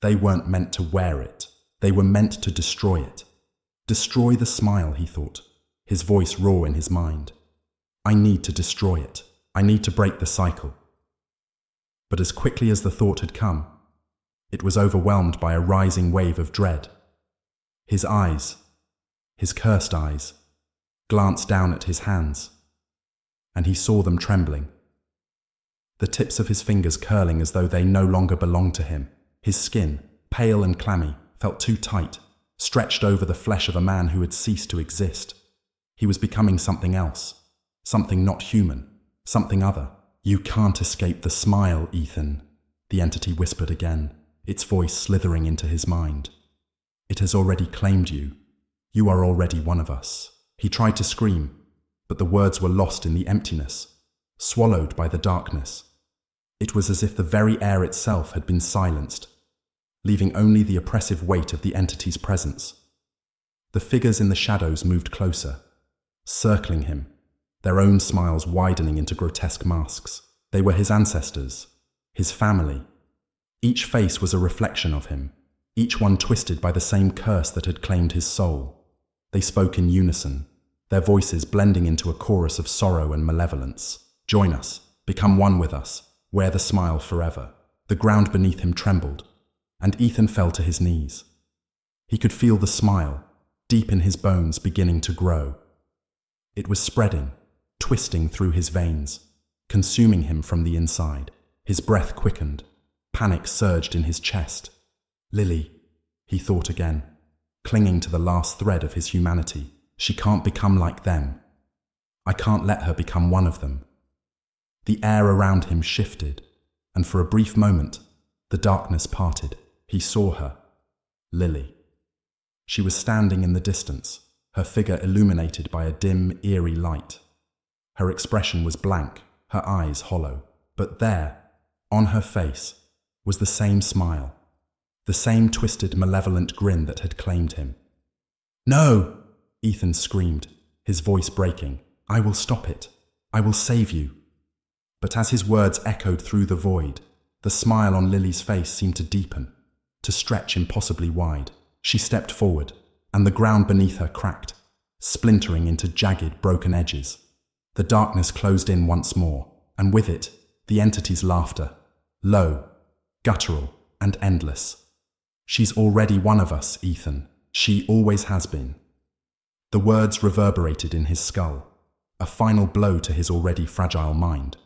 A: They weren't meant to wear it. They were meant to destroy it. Destroy the smile, he thought, his voice raw in his mind. I need to destroy it. I need to break the cycle. But as quickly as the thought had come, it was overwhelmed by a rising wave of dread. His eyes, his cursed eyes, glanced down at his hands, and he saw them trembling. The tips of his fingers curling as though they no longer belonged to him. His skin, pale and clammy, felt too tight, stretched over the flesh of a man who had ceased to exist. He was becoming something else, something not human, something other. You can't escape the smile, Ethan, the entity whispered again, its voice slithering into his mind. It has already claimed you. You are already one of us. He tried to scream, but the words were lost in the emptiness, swallowed by the darkness. It was as if the very air itself had been silenced, leaving only the oppressive weight of the entity's presence. The figures in the shadows moved closer, circling him, their own smiles widening into grotesque masks. They were his ancestors, his family. Each face was a reflection of him, each one twisted by the same curse that had claimed his soul. They spoke in unison, their voices blending into a chorus of sorrow and malevolence. Join us, become one with us, wear the smile forever. The ground beneath him trembled, and Ethan fell to his knees. He could feel the smile, deep in his bones, beginning to grow. It was spreading, twisting through his veins, consuming him from the inside. His breath quickened, panic surged in his chest. Lily, he thought again, clinging to the last thread of his humanity. She can't become like them. I can't let her become one of them. The air around him shifted, and for a brief moment, the darkness parted. He saw her, Lily. She was standing in the distance, her figure illuminated by a dim, eerie light. Her expression was blank, her eyes hollow. But there, on her face, was the same smile, the same twisted, malevolent grin that had claimed him. No! Ethan screamed, his voice breaking. I will stop it. I will save you. But as his words echoed through the void, the smile on Lily's face seemed to deepen, to stretch impossibly wide. She stepped forward, and the ground beneath her cracked, splintering into jagged, broken edges. The darkness closed in once more, and with it, the entity's laughter, low, guttural, and endless. She's already one of us, Ethan. She always has been. The words reverberated in his skull, a final blow to his already fragile mind.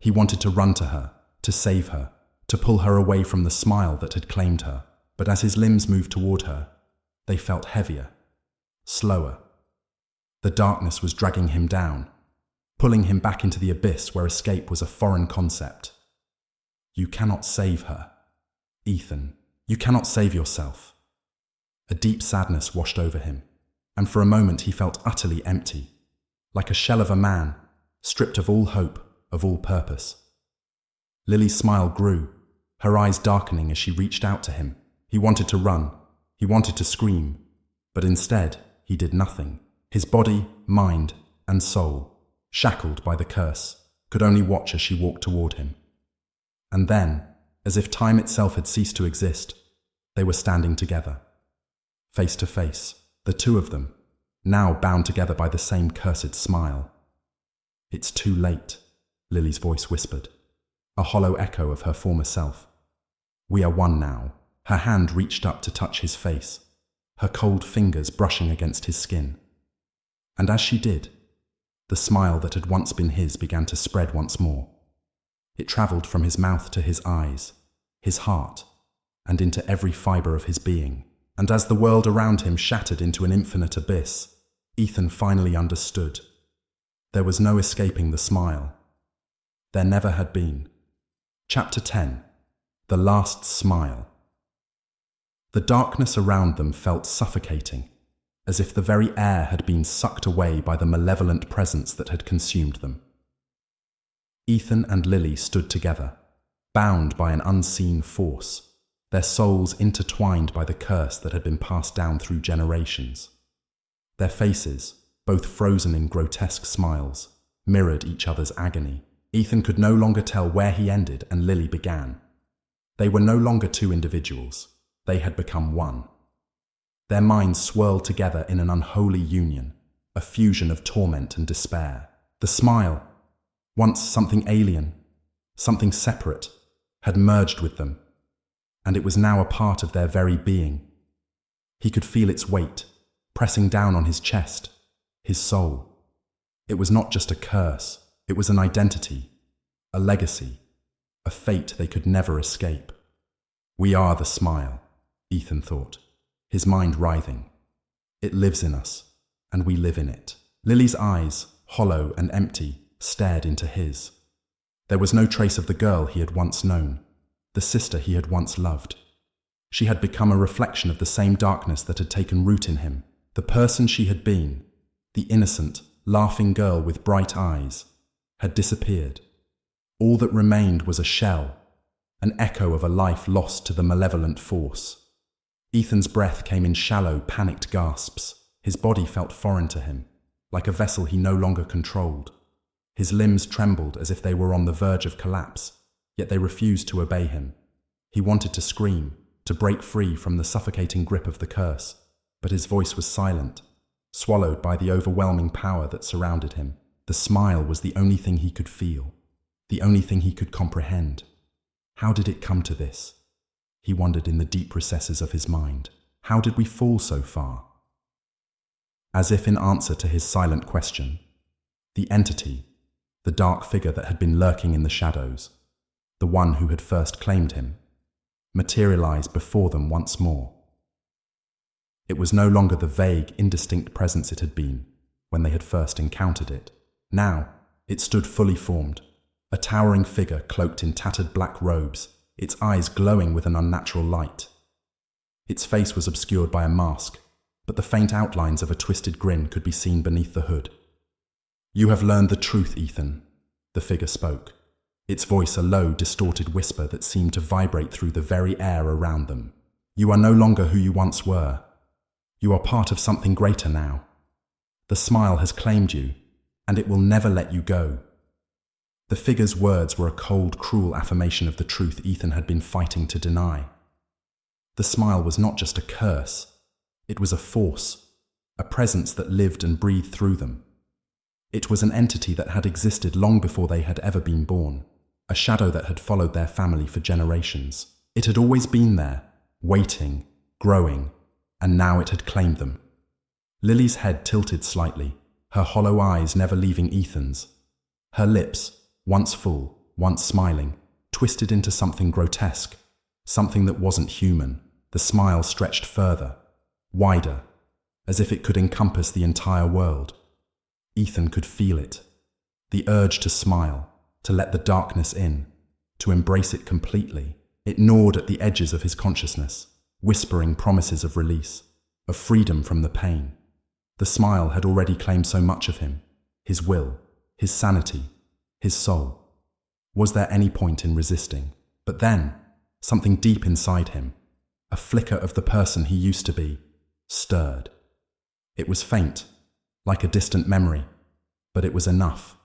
A: He wanted to run to her, to save her, to pull her away from the smile that had claimed her. But as his limbs moved toward her, they felt heavier, slower. The darkness was dragging him down, pulling him back into the abyss where escape was a foreign concept. You cannot save her, Ethan. You cannot save yourself. A deep sadness washed over him, and for a moment he felt utterly empty, like a shell of a man, stripped of all hope, of all purpose. Lily's smile grew, her eyes darkening as she reached out to him. He wanted to run, he wanted to scream, but instead he did nothing. His body, mind, and soul, shackled by the curse, could only watch as she walked toward him. And then, as if time itself had ceased to exist, they were standing together, face to face, the two of them, now bound together by the same cursed smile. It's too late, Lily's voice whispered, a hollow echo of her former self. We are one now. Her hand reached up to touch his face, her cold fingers brushing against his skin. And as she did, the smile that had once been his began to spread once more. It travelled from his mouth to his eyes, his heart, and into every fibre of his being. And as the world around him shattered into an infinite abyss, Ethan finally understood. There was no escaping the smile. There never had been. Chapter 10. The Last Smile. The darkness around them felt suffocating, as if the very air had been sucked away by the malevolent presence that had consumed them. Ethan and Lily stood together, bound by an unseen force, their souls intertwined by the curse that had been passed down through generations. Their faces, both frozen in grotesque smiles, mirrored each other's agony. Ethan could no longer tell where he ended and Lily began. They were no longer two individuals. They had become one. Their minds swirled together in an unholy union, a fusion of torment and despair. The smile, Once something alien, something separate, had merged with them, and it was now a part of their very being. He could feel its weight, pressing down on his chest, his soul. It was not just a curse, it was an identity, a legacy, a fate they could never escape. We are the smile, Ethan thought, his mind writhing. It lives in us, and we live in it. Lily's eyes, hollow and empty, stared into his. There was no trace of the girl he had once known, the sister he had once loved. She had become a reflection of the same darkness that had taken root in him. The person she had been, the innocent, laughing girl with bright eyes, had disappeared. All that remained was a shell, an echo of a life lost to the malevolent force. Ethan's breath came in shallow, panicked gasps. His body felt foreign to him, like a vessel he no longer controlled. His limbs trembled as if they were on the verge of collapse, yet they refused to obey him. He wanted to scream, to break free from the suffocating grip of the curse, but his voice was silent, swallowed by the overwhelming power that surrounded him. The smile was the only thing he could feel, the only thing he could comprehend. How did it come to this? He wondered in the deep recesses of his mind. How did we fall so far? As if in answer to his silent question, the entity, the dark figure that had been lurking in the shadows, the one who had first claimed him, materialized before them once more. It was no longer the vague, indistinct presence it had been when they had first encountered it. Now, it stood fully formed, a towering figure cloaked in tattered black robes, its eyes glowing with an unnatural light. Its face was obscured by a mask, but the faint outlines of a twisted grin could be seen beneath the hood. "You have learned the truth, Ethan," the figure spoke, its voice a low, distorted whisper that seemed to vibrate through the very air around them. "You are no longer who you once were. You are part of something greater now. The smile has claimed you, and it will never let you go." The figure's words were a cold, cruel affirmation of the truth Ethan had been fighting to deny. The smile was not just a curse. It was a force, a presence that lived and breathed through them. It was an entity that had existed long before they had ever been born, a shadow that had followed their family for generations. It had always been there, waiting, growing, and now it had claimed them. Lily's head tilted slightly, her hollow eyes never leaving Ethan's. Her lips, once full, once smiling, twisted into something grotesque, something that wasn't human. The smile stretched further, wider, as if it could encompass the entire world. Ethan could feel it, the urge to smile, to let the darkness in, to embrace it completely. It gnawed at the edges of his consciousness, whispering promises of release, of freedom from the pain. The smile had already claimed so much of him, his will, his sanity, his soul. Was there any point in resisting? But then, something deep inside him, a flicker of the person he used to be, stirred. It was faint, like a distant memory, but it was enough.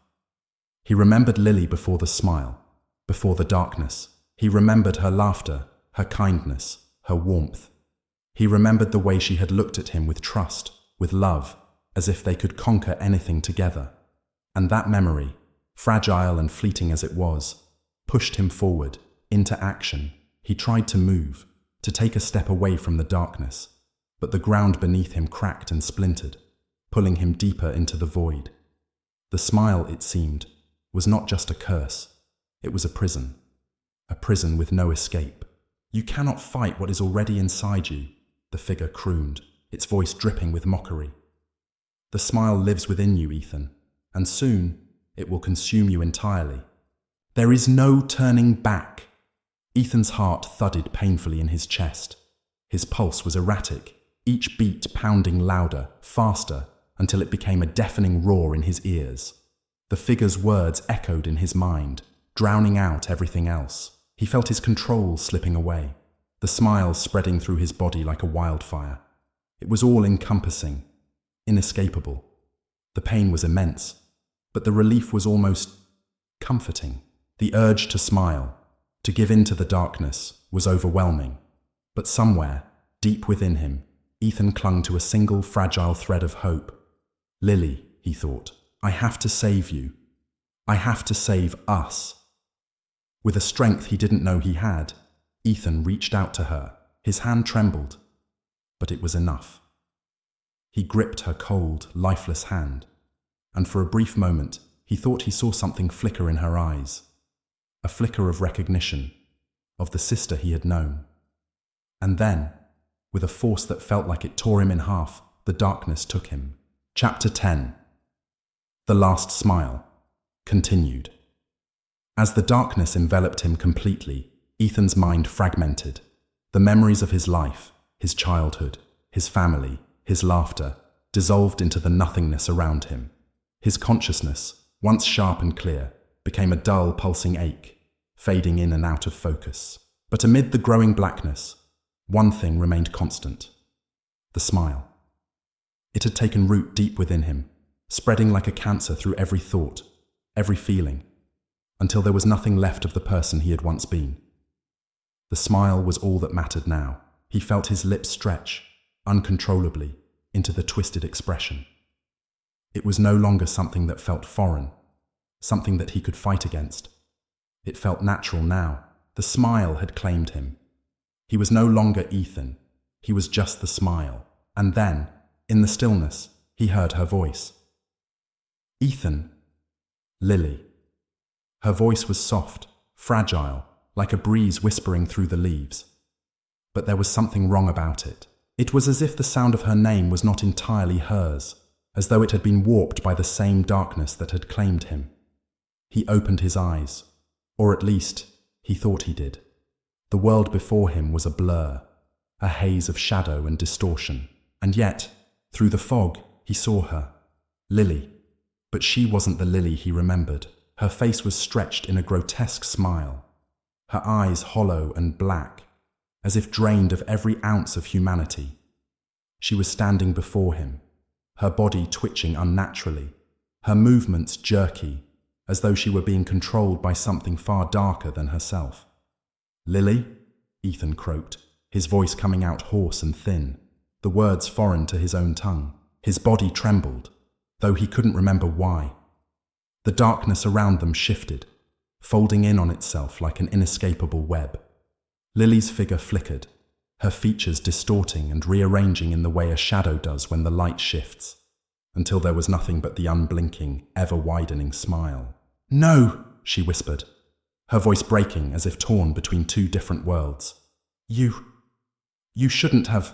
A: He remembered Lily before the smile, before the darkness. He remembered her laughter, her kindness, her warmth. He remembered the way she had looked at him with trust, with love, as if they could conquer anything together. And that memory, fragile and fleeting as it was, pushed him forward, into action. He tried to move, to take a step away from the darkness, but the ground beneath him cracked and splintered, pulling him deeper into the void. The smile, it seemed, was not just a curse. It was a prison with no escape. "You cannot fight what is already inside you," the figure crooned, its voice dripping with mockery. "The smile lives within you, Ethan, and soon it will consume you entirely. There is no turning back." Ethan's heart thudded painfully in his chest. His pulse was erratic, each beat pounding louder, faster, until it became a deafening roar in his ears. The figure's words echoed in his mind, drowning out everything else. He felt his control slipping away, the smile spreading through his body like a wildfire. It was all-encompassing, inescapable. The pain was immense, but the relief was almost comforting. The urge to smile, to give in to the darkness, was overwhelming. But somewhere, deep within him, Ethan clung to a single fragile thread of hope. "Lily," he thought, "I have to save you." I have to save us." With a strength he didn't know he had, Ethan reached out to her. His hand trembled, but it was enough. He gripped her cold, lifeless hand, and for a brief moment he thought he saw something flicker in her eyes. A flicker of recognition, of the sister he had known. And then, with a force that felt like it tore him in half, the darkness took him. Chapter 10. The Last Smile. Continued. As the darkness enveloped him completely, Ethan's mind fragmented. The memories of his life, his childhood, his family, his laughter, dissolved into the nothingness around him. His consciousness, once sharp and clear, became a dull, pulsing ache, fading in and out of focus. But amid the growing blackness, one thing remained constant: the smile. It had taken root deep within him, spreading like a cancer through every thought, every feeling, until there was nothing left of the person he had once been. The smile was all that mattered now. He felt his lips stretch, uncontrollably, into the twisted expression. It was no longer something that felt foreign, something that he could fight against. It felt natural now. The smile had claimed him. He was no longer Ethan. He was just the smile. And then, in the stillness, he heard her voice. "Ethan." "Lily." Her voice was soft, fragile, like a breeze whispering through the leaves. But there was something wrong about it. It was as if the sound of her name was not entirely hers, as though it had been warped by the same darkness that had claimed him. He opened his eyes, or at least, he thought he did. The world before him was a blur, a haze of shadow and distortion. And yet, through the fog, he saw her. Lily. But she wasn't the Lily he remembered. Her face was stretched in a grotesque smile, her eyes hollow and black, as if drained of every ounce of humanity. She was standing before him, her body twitching unnaturally, her movements jerky, as though she were being controlled by something far darker than herself. "Lily?" Ethan croaked, his voice coming out hoarse and thin, the words foreign to his own tongue. His body trembled, though he couldn't remember why. The darkness around them shifted, folding in on itself like an inescapable web. Lily's figure flickered, her features distorting and rearranging in the way a shadow does when the light shifts, until there was nothing but the unblinking, ever-widening smile. "No!" she whispered, her voice breaking as if torn between two different worlds. You shouldn't have."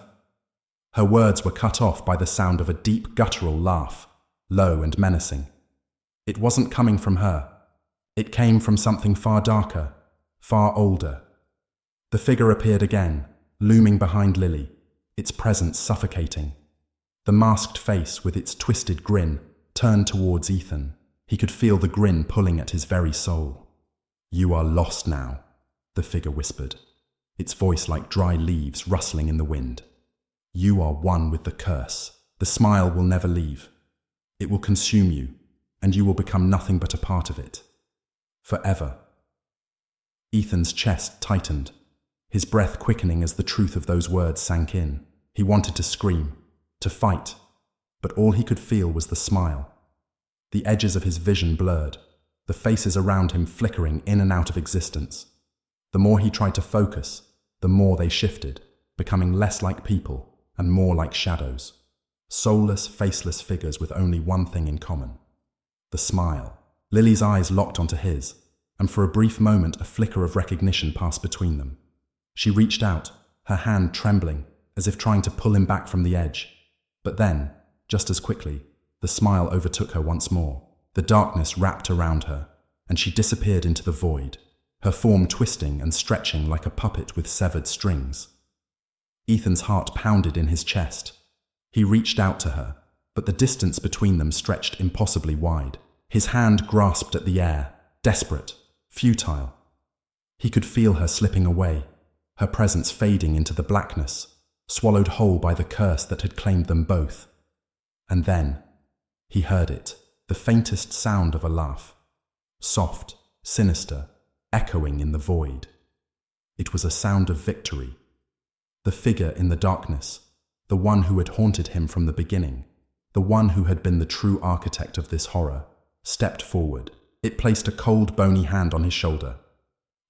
A: Her words were cut off by the sound of a deep guttural laugh, low and menacing. It wasn't coming from her. It came from something far darker, far older. The figure appeared again, looming behind Lily, its presence suffocating. The masked face, with its twisted grin, turned towards Ethan. He could feel the grin pulling at his very soul. "You are lost now," the figure whispered, its voice like dry leaves rustling in the wind. "You are one with the curse. The smile will never leave. It will consume you, and you will become nothing but a part of it. Forever." Ethan's chest tightened, his breath quickening as the truth of those words sank in. He wanted to scream, to fight, but all he could feel was the smile. The edges of his vision blurred, the faces around him flickering in and out of existence. The more he tried to focus, the more they shifted, becoming less like people and more like shadows. Soulless, faceless figures with only one thing in common: the smile. Lily's eyes locked onto his, and for a brief moment a flicker of recognition passed between them. She reached out, her hand trembling, as if trying to pull him back from the edge. But then, just as quickly, the smile overtook her once more. The darkness wrapped around her, and she disappeared into the void, her form twisting and stretching like a puppet with severed strings. Ethan's heart pounded in his chest. He reached out to her, but the distance between them stretched impossibly wide. His hand grasped at the air, desperate, futile. He could feel her slipping away, her presence fading into the blackness, swallowed whole by the curse that had claimed them both. And then, he heard it, the faintest sound of a laugh. Soft, sinister, echoing in the void. It was a sound of victory. The figure in the darkness, the one who had haunted him from the beginning, the one who had been the true architect of this horror, stepped forward, It placed a cold, bony hand on his shoulder.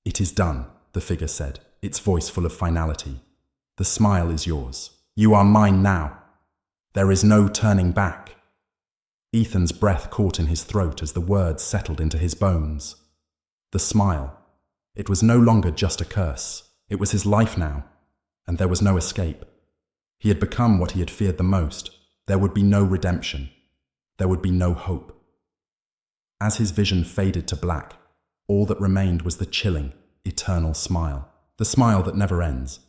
A: "It is done," the figure said, its voice full of finality. "The smile is yours. You are mine now. There is no turning back." Ethan's breath caught in his throat as the words settled into his bones. The smile. It was no longer just a curse. It was his life now, and there was no escape. He had become what he had feared the most. There would be no redemption. There would be no hope. As his vision faded to black, all that remained was the chilling, eternal smile. The smile that never ends.